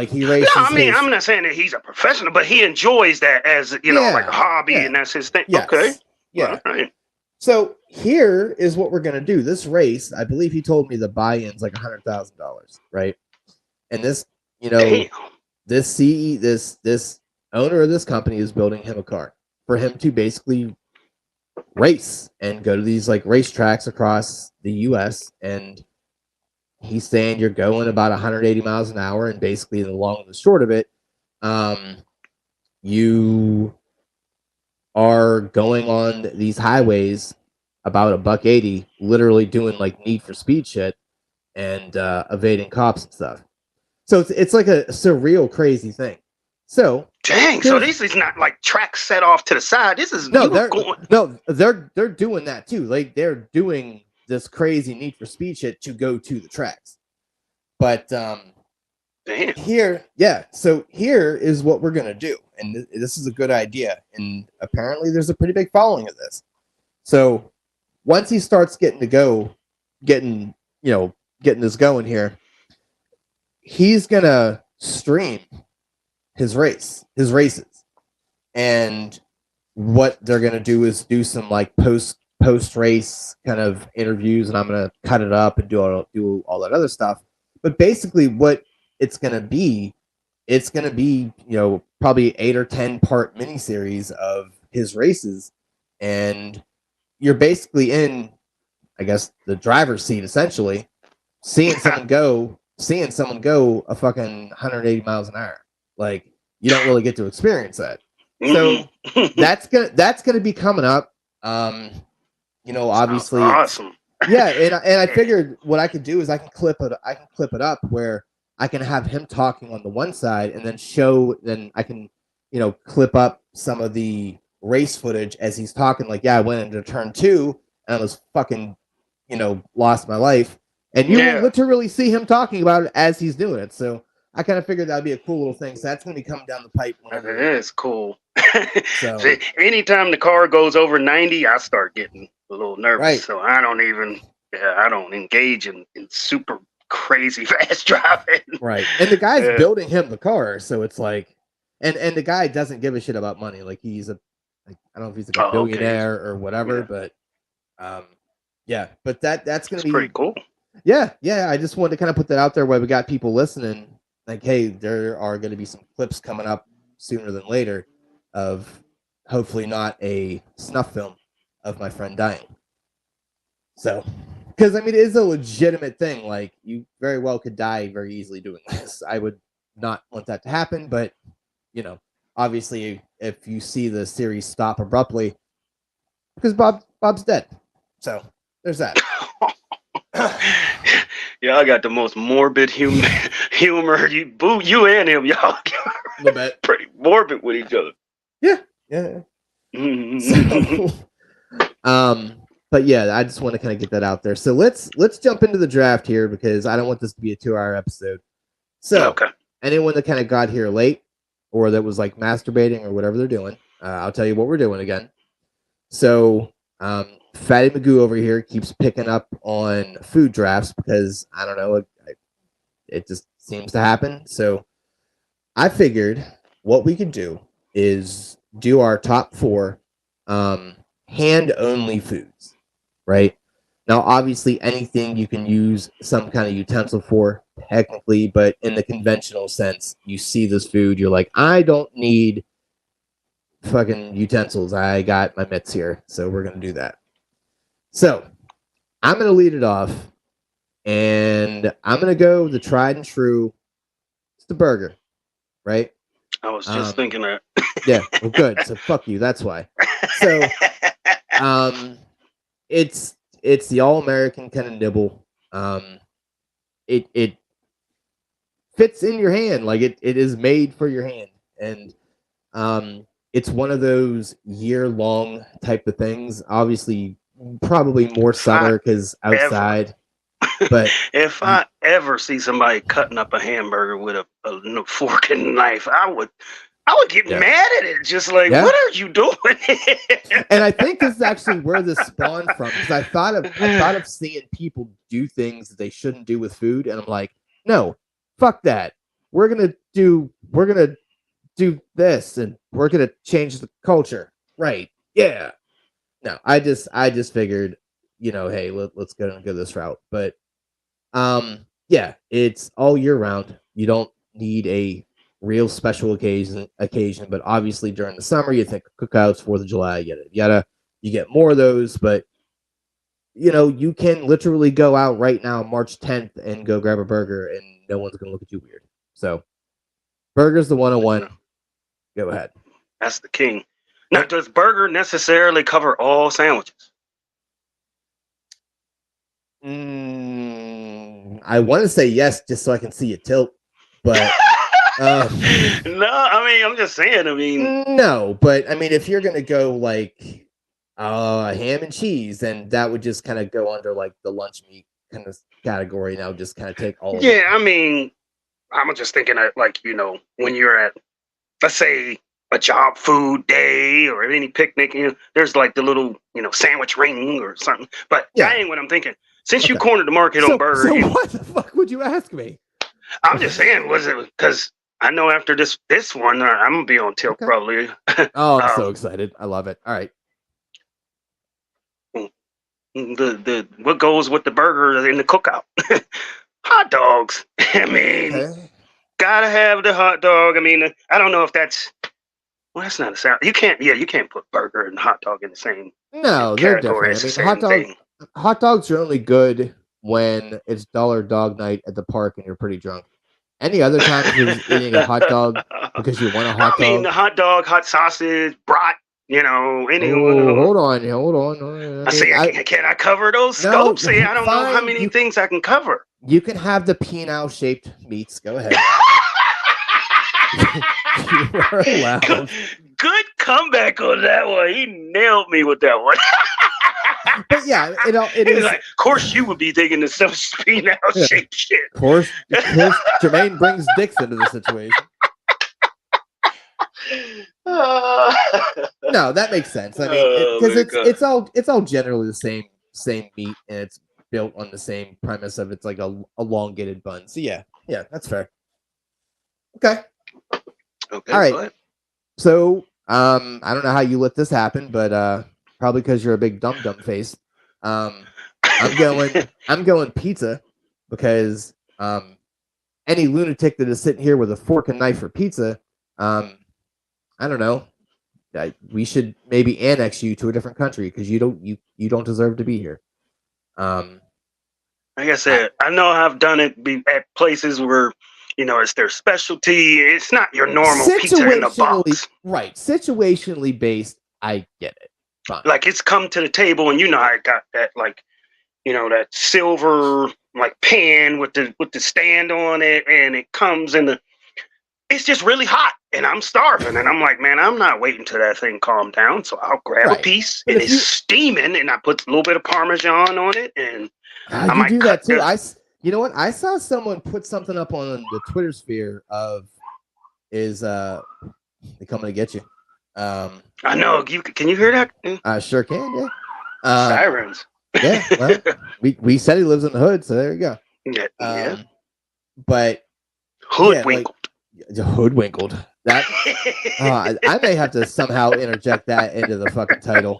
he races. No, I mean, I'm not saying that he's a professional, but he enjoys that as like a hobby, and that's his thing. Yes. Okay. Yeah. All right. So here is what we're gonna do. This race, I believe he told me the buy-in's like $100,000, right? And this, this owner of this company is building him a car for him to basically race and go to these like racetracks across the US, and he's saying you're going about 180 miles an hour, and basically the long and the short of it, you are going on these highways about $180, literally doing like Need for Speed shit and evading cops and stuff. So it's like a surreal, crazy thing. So dang, so this is not like tracks set off to the side. This is they're doing that too. Like they're doing this crazy Need for Speed shit to go to the tracks. But damn. So here is what we're gonna do, and this is a good idea, and apparently there's a pretty big following of this. So once he starts getting this going here, he's gonna stream his races, and what they're gonna do is do some like post race kind of interviews, and I'm gonna cut it up and do all that other stuff. But basically, what it's gonna be probably 8 or 10 part miniseries of his races, and you're basically in, I guess, the driver's seat essentially, seeing someone go a fucking 180 miles an hour. Like, you don't really get to experience that. So that's gonna be coming up. Obviously, awesome. Yeah, and I figured what I could do is I can clip it up where I can have him talking on the one side, and then I can clip up some of the race footage as he's talking. Like, yeah, I went into turn 2 and I was fucking lost my life, and you will literally see him talking about it as he's doing it. So I kind of figured that'd be a cool little thing. So that's going to be coming down the pipe. It is cool. So anytime the car goes over 90, I start getting a little nervous. Right. So I don't engage in super crazy fast driving. Right. And the guy's building him the car, so it's like, and the guy doesn't give a shit about money. Like, he's I don't know if he's like a billionaire or whatever, but but that's gonna be pretty cool. Yeah. I just wanted to kind of put that out there while we got people listening. Like, hey, there are going to be some clips coming up sooner than later of hopefully not a snuff film of my friend dying. So, because I mean, it is a legitimate thing. Like, you very well could die very easily doing this. I would not want that to happen, but you know, obviously, if you see the series stop abruptly, because Bob's dead, so there's that. Yeah, I got the most morbid humor. You and him, y'all, A little bit. pretty morbid with each other. Yeah. Mhm. So, but yeah, I just want to kind of get that out there. So let's jump into the draft here because I don't want this to be a 2-hour episode. So Okay. anyone that kind of got here late or that was like masturbating or whatever they're doing, I'll tell you what we're doing again. So Fatty Magoo over here keeps picking up on food drafts because I don't know, it just seems to happen. So I figured what we could do is do our top 4 hand only foods, right? Now, obviously, anything you can use some kind of utensil for, technically, but in the conventional sense, you see this food, you're like, I don't need fucking utensils. I got my mitts here, so we're going to do that. So, I'm going to lead it off, and I'm going to go the tried and true. It's the burger, right? I was just thinking that. Yeah, well, good. So, fuck you. That's why. So, it's the all-American kind of nibble. It fits in your hand, like it is made for your hand, and it's one of those year-long type of things. Obviously, probably more summer because outside. But if I ever see somebody cutting up a hamburger with a fork and knife, I would get mad at it. Just like, what are you doing? And I think this is actually where this spawned from, because I thought of seeing people do things that they shouldn't do with food, and I'm like, no, fuck that. We're gonna do this, and we're gonna change the culture, right? Yeah. No, I just figured, hey, let's go this route. But yeah, it's all year round. You don't need a real special occasion, but obviously during the summer you think cookouts, 4th of July, yada, you get more of those, but you can literally go out right now March 10th and go grab a burger and no one's gonna look at you weird. So burger's the 101. Go ahead. That's the king. Now, does burger necessarily cover all sandwiches? I want to say yes just so I can see you tilt, but no, I mean, I'm just saying. I mean, no, but I mean, if you're gonna go like ham and cheese, then that would just kind of go under like the lunch meat kind of category. Now, just kind of take all. Yeah, I mean, I'm just thinking of like when you're at, let's say, a job food day or any picnic, there's like the little sandwich ring or something. But that ain't what I'm thinking. Since you cornered the market on burger, so what the fuck would you ask me? I'm just saying, was it because I know after this one, I'm gonna be on tilt probably. Oh, I'm so excited! I love it. All right. The what goes with the burger in the cookout? Hot dogs. I mean, gotta have the hot dog. I mean, I don't know if that's. Well, that's not a sound. You can't put burger and hot dog in the same. No, they're different. I mean, hot dogs are only good when it's dollar dog night at the park and you're pretty drunk. Any other time you're eating a hot dog because you want a hot dog. I mean, the hot dog, hot sausage, brat. Hold on. Can I cover those scopes? I don't know how many things I can cover. You can have the penile shaped meats. Go ahead. You are allowed. Good comeback on that one. He nailed me with that one. But yeah, it is like, of course you would be thinking the some penile shaped shit. Of course, Jermaine brings dicks into the situation. No, that makes sense. I mean, because it's all generally the same meat, and it's built on the same premise of it's like a elongated bun. So yeah, that's fair. Okay. All right. So I don't know how you let this happen, but probably because you're a big dumb face. I'm going pizza because any lunatic that is sitting here with a fork and knife for pizza, I don't know. We should maybe annex you to a different country because you don't deserve to be here. Like I said, I know I've done it at places where, it's their specialty. It's not your normal pizza in a box. Right. Situationally based, I get it. Fine. Like it's come to the table and I got that that silver pan with the stand on it, and it comes in it's just really hot and I'm starving and I'm like, man, I'm not waiting till that thing calm down. So I'll grab a piece and it's steaming and I put a little bit of Parmesan on it and I might do that too. You know what? I saw someone put something up on the Twitter sphere of they're coming to get you. I know. Can you hear that? I sure can, yeah. Sirens. Yeah, well, we said he lives in the hood, so there you go. Yeah. But hoodwinkled. Hoodwinkled. That I may have to somehow interject that into the fucking title.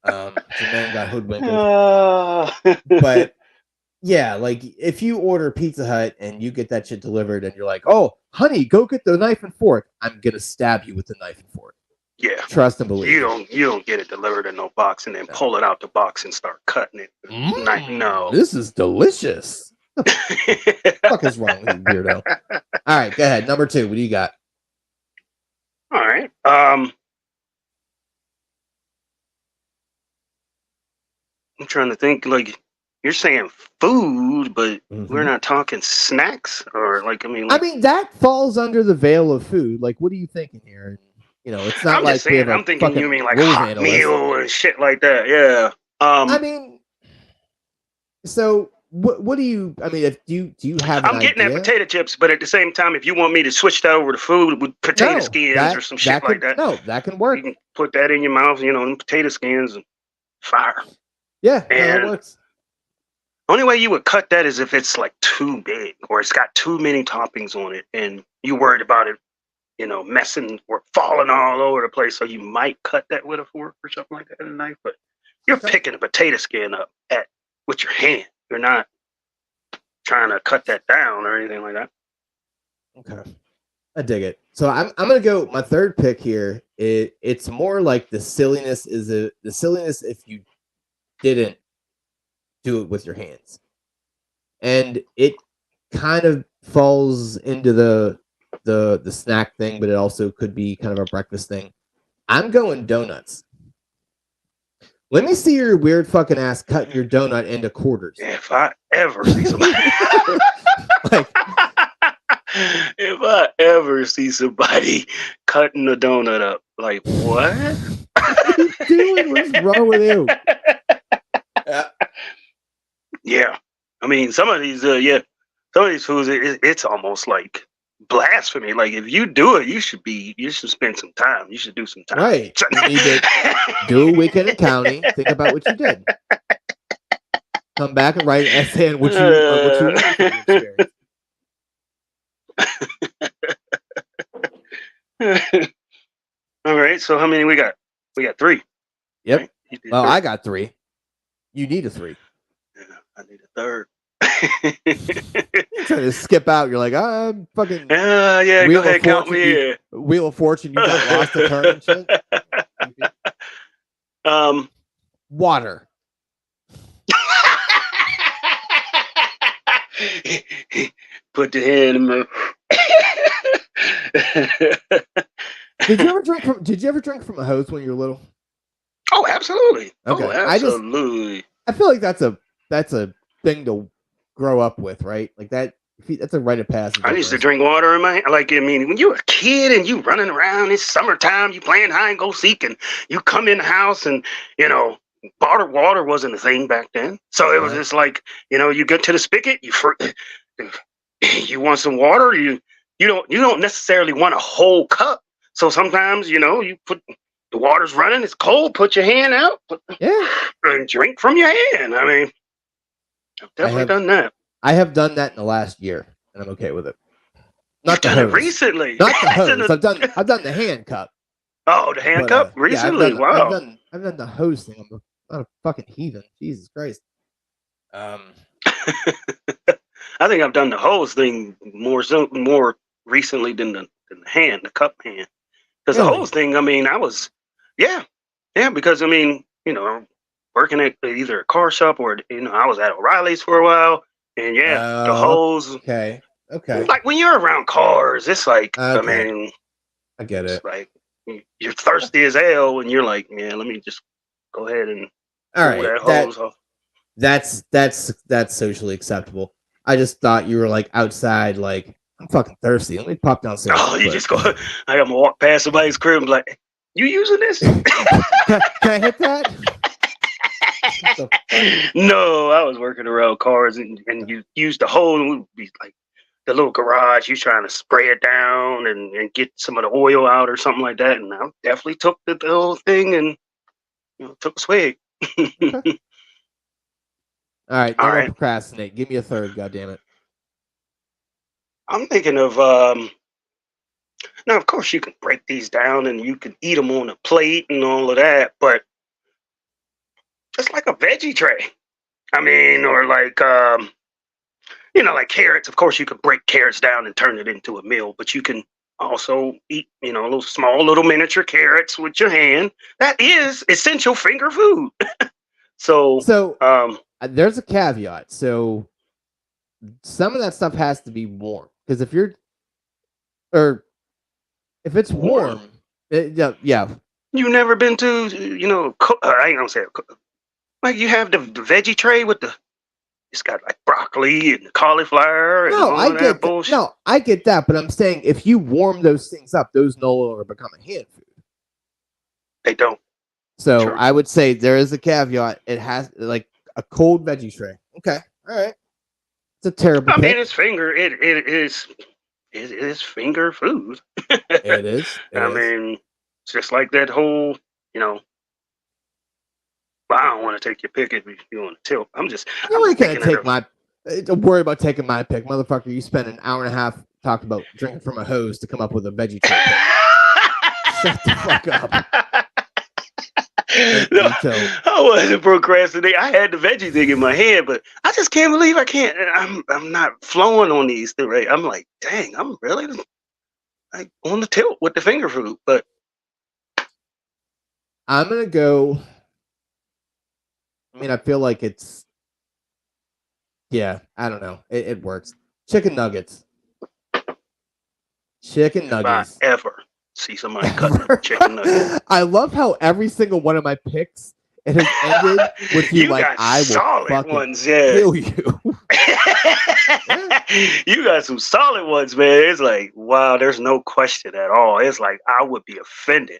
The man got hoodwinkled. But yeah, like if you order Pizza Hut and you get that shit delivered and you're like, oh, honey, go get the knife and fork. I'm gonna stab you with the knife and fork. Yeah. Trust and believe. You don't get it delivered in no box and then pull it out the box and start cutting it. No. This is delicious. What the fuck is wrong with you, weirdo? All right, go ahead. Number 2. What do you got? All right. I'm trying to think, like, you're saying food, but we're not talking snacks or that falls under the veil of food. Like, what are you thinking here? It's not I'm saying, I'm thinking you mean like hot meal and shit like that. Yeah. So what do you? Do you have? I'm getting at potato chips, but at the same time, if you want me to switch that over to food with potato skins or some shit like that, no, that can work. You can put that in your mouth, and potato skins and fire. Yeah, that works. Only way you would cut that is if it's like too big or it's got too many toppings on it, and you worried about it, messing or falling all over the place. So you might cut that with a fork or something like that, and a knife. But you're picking a potato skin up with your hand. You're not trying to cut that down or anything like that. Okay, I dig it. So I'm gonna go. My third pick here. It's more like the silliness if you didn't do it with your hands, and it kind of falls into the snack thing, but it also could be kind of a breakfast thing. I'm going donuts. Let me see your weird fucking ass cutting your donut into quarters. If I ever see somebody, if I ever see somebody cutting a donut up, like what? What are you doing? What's wrong with you? Yeah, some of these foods, it's almost like blasphemy. Like if you do it, you should spend some time. You should do some time. Right. You need to do a weekend accounting. Think about what you did. Come back and write an essay on what you learned from the experience. All right. So how many we got? We got 3. Yep. Right? Well, 3. I got 3. You need a 3. Yeah, I need a 3rd. You're trying to skip out. You're like, I'm fucking. Yeah, go ahead, count me in. Wheel of Fortune. You got lost the turn and shit. Water. Put the hand in my. Did you ever drink from a hose when you were little? Oh, absolutely. Okay. Oh, absolutely. I feel like that's a thing to grow up with, right? Like that. That's a rite of passage. I used to drink water in my when you're a kid and you running around, it's summertime, you playing hide and go seek, and you come in the house and bottled water wasn't a thing back then. So it was just like, you get to the spigot, you want some water, you don't necessarily want a whole cup. So sometimes, you put the water's running, it's cold, put your hand out, and drink from your hand. I've definitely done that. I have done that in the last year, and I'm okay with it. Not the hose. Recently. Not the hose. I've done the hand cup. Oh, the hand cup recently. Wow. I've done the hose thing. I'm not a fucking heathen. Jesus Christ. I think I've done the hose thing more recently than the cup hand. Because the whole thing, I mean, yeah, because I mean, working at either a car shop or I was at O'Reilly's for a while, and the hose. Okay. Like when you're around cars, it's like, I Okay. mean, I get it. it's like you're thirsty as hell, and you're like, man, let me just go ahead and All pull right. that hose off. That's socially acceptable. I just thought you were like outside, like I'm fucking thirsty. Let me pop downstairs. Oh, you just go. I gotta walk past somebody's crib and be like, you using this? Can I hit that? No, I was working around cars and you used the hose, and would be like the little garage. You trying to spray it down and get some of the oil out or something like that. And I definitely took the whole thing and took a swig. Okay. All right, All don't right. procrastinate. Give me a third, goddammit. I'm thinking of now of course you can break these down and you can eat them on a plate and all of that, but it's like a veggie tray. I mean, or like like carrots. Of course you can break carrots down and turn it into a meal, but you can also eat, little small little miniature carrots with your hand. That is essential finger food. So there's a caveat. So some of that stuff has to be warm, because if it's warm, yeah. You never been to, I ain't gonna say like you have the veggie tray with it's got like broccoli and cauliflower and all that bullshit. No, I get that, but I'm saying if you warm those things up, those no longer become a hand food. They don't. So True. I would say there is a caveat. It has like a cold veggie tray. Okay, all right. It's a terrible. I mean, it's finger. It is finger food. It is. I mean, it's just like that whole, I don't want to take your pick if you want to tilt. I'm ain't gonna take my. Don't worry about taking my pick, motherfucker. You spent an hour and a half talking about drinking from a hose to come up with a veggie tray. Shut the fuck up. No, I wasn't procrastinating. I had the veggie thing in my head, but I just can't believe I can't. I'm not flowing on these two, right? I'm like, dang, I'm really like on the tilt with the finger food. But I'm gonna go. I mean, I feel like it's. Yeah, I don't know. It works. Chicken nuggets. Chicken nuggets. If I ever see somebody cutting chicken nuggets. I love how every single one of my picks it has ended with you like, got I will solid fucking ones, yeah. kill you. You got some solid ones, man. It's like, wow, there's no question at all. It's like I would be offended.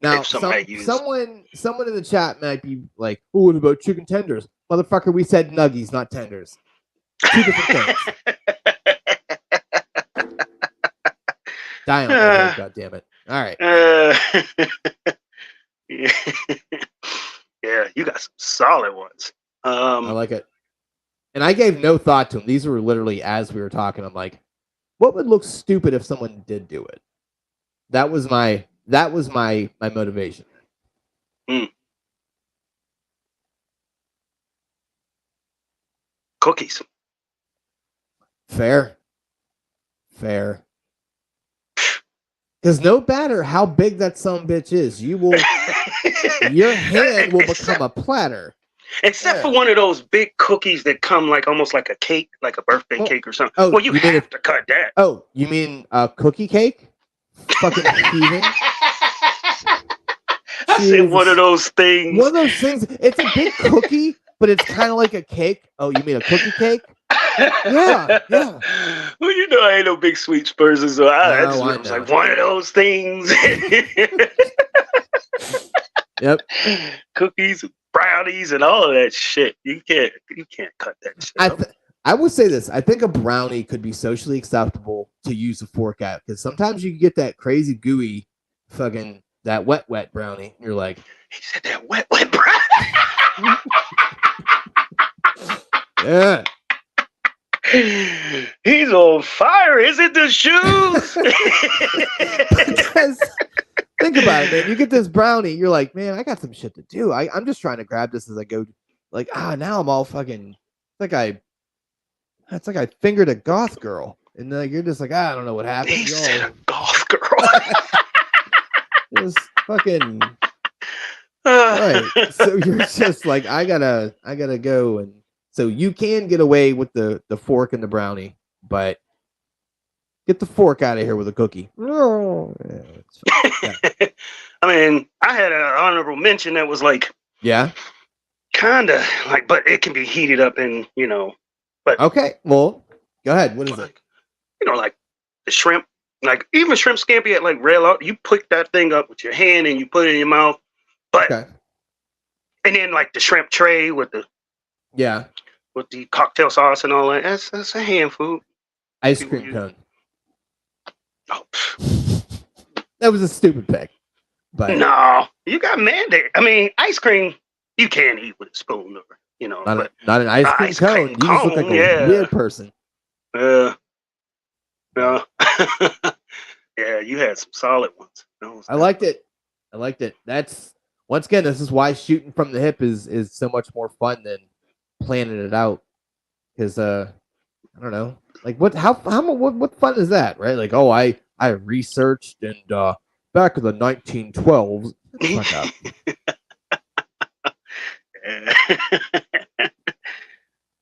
Now, someone in the chat might be like, "Oh, what about chicken tenders, motherfucker? We said nuggies, not tenders. Two different things." Die on my head, God damn it! All right. Yeah, you got some solid ones. I like it. And I gave no thought to them. These were literally as we were talking. I'm like, what would look stupid if someone did do it? That was my motivation. Cookies. Fair. Because no matter how big that sumbitch is, your hand will become a platter. Except for one of those big cookies that come like almost like a cake, like a birthday cake or something. Oh, well, you have to cut that. Oh, you mean a cookie cake? Fucking heathen. I said one of those things. One of those things. It's a big cookie, but it's kind of like a cake. Oh, you mean a cookie cake? Yeah. Well, I ain't no big sweets person, so I was like one of those things. Yep. Cookies, brownies, and all of that shit. You can't cut that shit. I would say this. I think a brownie could be socially acceptable to use a fork at, because sometimes you can get that crazy gooey fucking that wet brownie. You're like, he said that wet brownie. Yeah. He's on fire. Is it the shoes? Because think about it, man. You get this brownie, you're like, man, I got some shit to do. I'm just trying to grab this as I go. Like, now I'm all fucking. It's like I fingered a goth girl, and then you're just like, I don't know what happened. He said a goth girl. Just fucking right. So you're just like, I gotta go, and so you can get away with the fork and the brownie, but get the fork out of here with a cookie. Oh, yeah. I mean, I had an honorable mention that was like, Yeah. kind of like, but it can be heated up and, but Okay. Well, go ahead. What is it? Like the shrimp, like even shrimp scampi at like rail out, you pick that thing up with your hand and you put it in your mouth. But, Okay. And then like the shrimp tray with the cocktail sauce and all that, that's a hand food. Ice cream cone. Oh. That was a stupid pick. But no, you got mandate. I mean, ice cream you can eat with a spoon, or not an ice cream cone. You just look like a weird person. Yeah. Yeah, you had some solid ones. I liked it. That's once again, this is why shooting from the hip is so much more fun than planning it out. Because I don't know, like what fun is that, right? Like, oh, I researched and back in the 1912s.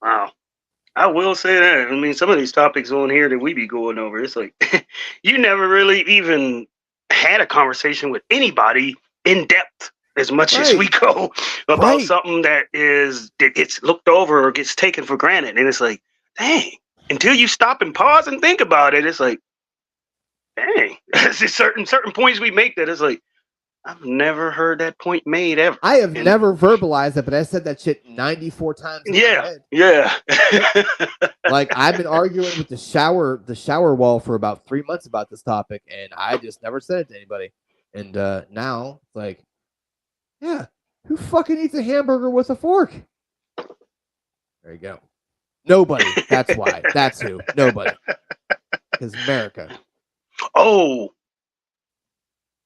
Wow. I will say that. I mean, some of these topics on here that we be going over, it's like you never really even had a conversation with anybody in depth as much as we go about something that gets looked over or gets taken for granted. And it's like, dang, until you stop and pause and think about it, it's like, dang, there's certain points we make that it's like, I've never heard that point made ever. I have never verbalized it, but I said that shit 94 times. Yeah. Like I've been arguing with the shower wall for about 3 months about this topic, and I just never said it to anybody. And now, like, yeah, who fucking eats a hamburger with a fork? There you go. Nobody. That's why. That's who. Nobody. Because America. Oh.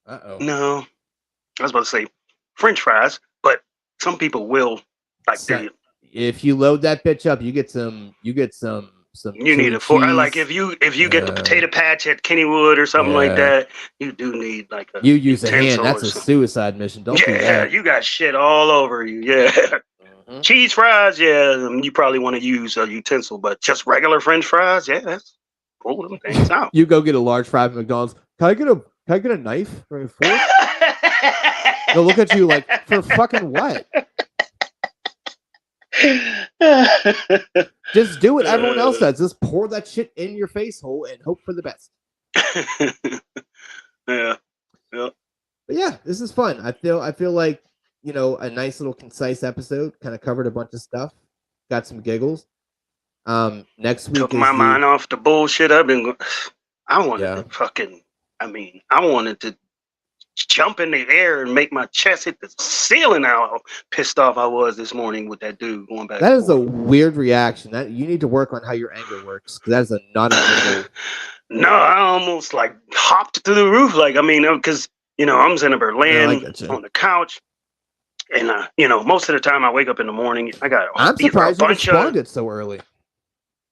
Uh-oh. No. I was about to say French fries, but some people will like that. If you load that bitch up, you get some. You need a fork. Like if you get the potato patch at Kennywood or something like that, you do need like a. You use a hand. That's a suicide mission. Don't do that. You got shit all over you. Yeah. Mm-hmm. Cheese fries, you probably want to use a utensil, but just regular French fries, that's pull them things out. You go get a large fry from McDonald's. Can I get a knife or a fork? They'll look at you like, for fucking what? Just do what everyone else does. Just pour that shit in your face hole and hope for the best. Yeah. But yeah, this is fun. I feel like, a nice little concise episode. Kind of covered a bunch of stuff. Got some giggles. Next week took my mind off the bullshit I've been. I wanted to jump in the air and make my chest hit the ceiling. How pissed off I was this morning with that dude going back. That is a weird reaction. That you need to work on how your anger works. That is not an anger. No, I almost like hopped through the roof. Like, I mean, because I'm in Berlin on the couch, and most of the time I wake up in the morning. I'm surprised you responded so early.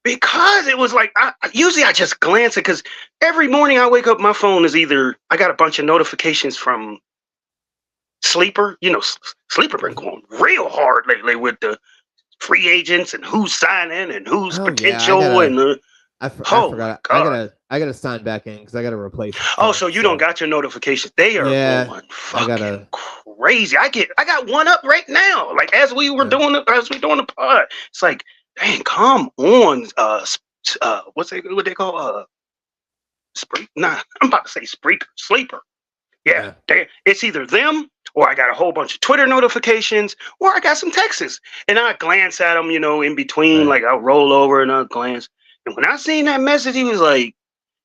Because it was like, usually I just glance it, because every morning I wake up, my phone is either, I got a bunch of notifications from Sleeper. Sleeper been going real hard lately with the free agents and who's signing and who's potential. I forgot. I gotta sign back in because I gotta replace it. Oh, so you don't got your notifications. They are going fucking crazy. I got one up right now. Like as we doing the pod. It's like, dang, come on. What they call Spreaker? Nah, I'm about to say Sleeper. Yeah. It's either them or I got a whole bunch of Twitter notifications or I got some texts. And I glance at them, in between, like I'll roll over and I'll glance. And when I seen that message, he was like,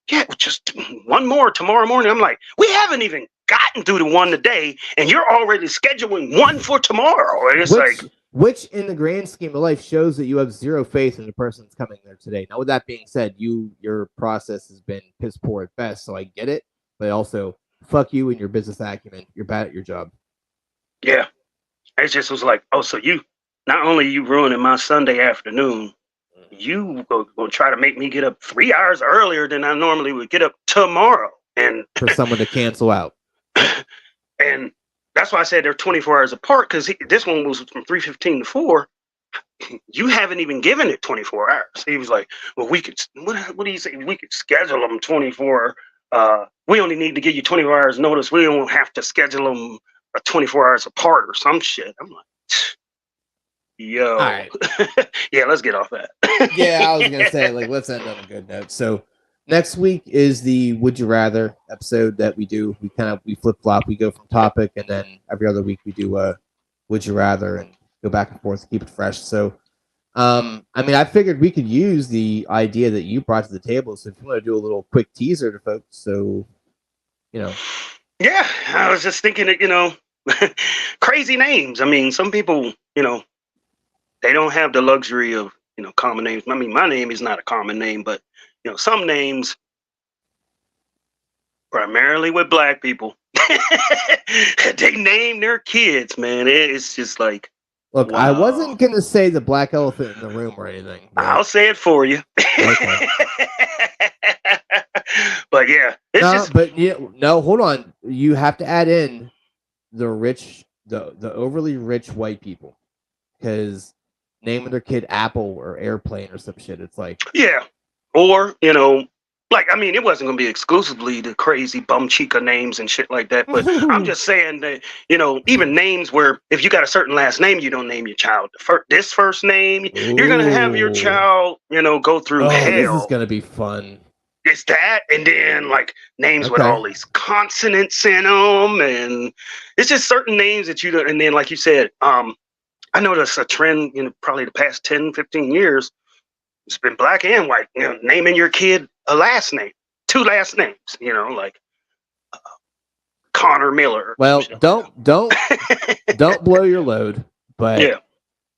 yeah, just one more tomorrow morning. I'm like, we haven't even gotten through the one today and you're already scheduling one for tomorrow. And it's which in the grand scheme of life shows that you have zero faith in the person that's coming there today. Now, with that being said, your process has been piss poor at best, so I get it. But also, fuck you and your business acumen. You're bad at your job. Yeah. It just was like, oh, so you, not only you ruining my Sunday afternoon, you gonna try to make me get up 3 hours earlier than I normally would get up tomorrow. And for someone to cancel out. And that's why I said they're 24 hours apart, because this one was from 3:15 to 4. You haven't even given it 24 hours. He was like, well, we could, what do you say? We could schedule them 24. We only need to give you 24 hours notice. We don't have to schedule them 24 hours apart or some shit. I'm like, yo. All right. Yeah, let's get off that. Yeah, I was going to say, like, let's end on a good note. So next week is the Would You Rather episode that we do. We flip-flop. We go from topic, and then every other week we do a Would You Rather and go back and forth to keep it fresh. So, I figured we could use the idea that you brought to the table. So if you want to do a little quick teaser to folks, so, Yeah, I was just thinking that, crazy names. I mean, some people, they don't have the luxury of, common names. I mean, my name is not a common name, but, some names, primarily with Black people, they name their kids, man. It's just like, look, wow. I wasn't going to say the black elephant in the room or anything. I'll say it for you. Okay. But yeah, hold on. You have to add in the rich, the overly rich white people, because naming their kid Apple or Airplane or some shit, it's like, yeah, or it wasn't gonna be exclusively the crazy bum chica names and shit like that, but I'm just saying that even names where if you got a certain last name, you don't name your child this first name. Ooh. You're gonna have your child, go through hell. This is gonna be fun. It's that, and then names with all these consonants in them, and it's just certain names that you don't. And then, like you said, I noticed a trend in probably the past 10, 15 years. It's been Black and white, naming your kid a last name, 2 last names, Connor Miller. Well, don't blow your load, but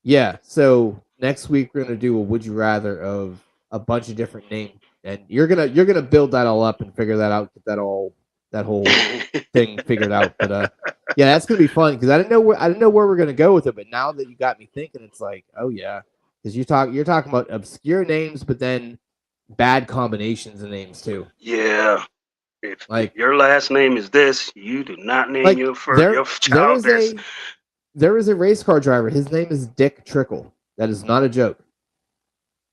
yeah. So next week we're gonna do a Would You Rather of a bunch of different names. And you're gonna build that all up and figure that out, get that whole thing figured out. But yeah, that's gonna be fun because I didn't know where we're gonna go with it. But now that you got me thinking, it's like, oh yeah, because you're talking about obscure names, but then bad combinations of names too. Yeah, if your last name is this, you do not name your child this. There is a race car driver. His name is Dick Trickle. That is not a joke.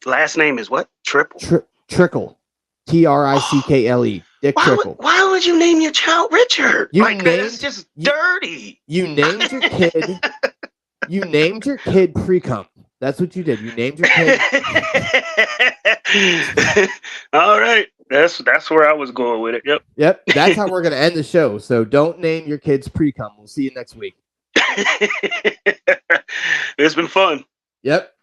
Last name is what? Trickle. Trickle, Trickle, Dick Trickle. Why would you name your child Richard? That's just dirty. You named your kid. You named your kid pre-cum. That's what you did. You named your kid. All right, that's where I was going with it. Yep. That's how we're gonna end the show. So don't name your kids pre-cum. We'll see you next week. It's been fun. Yep.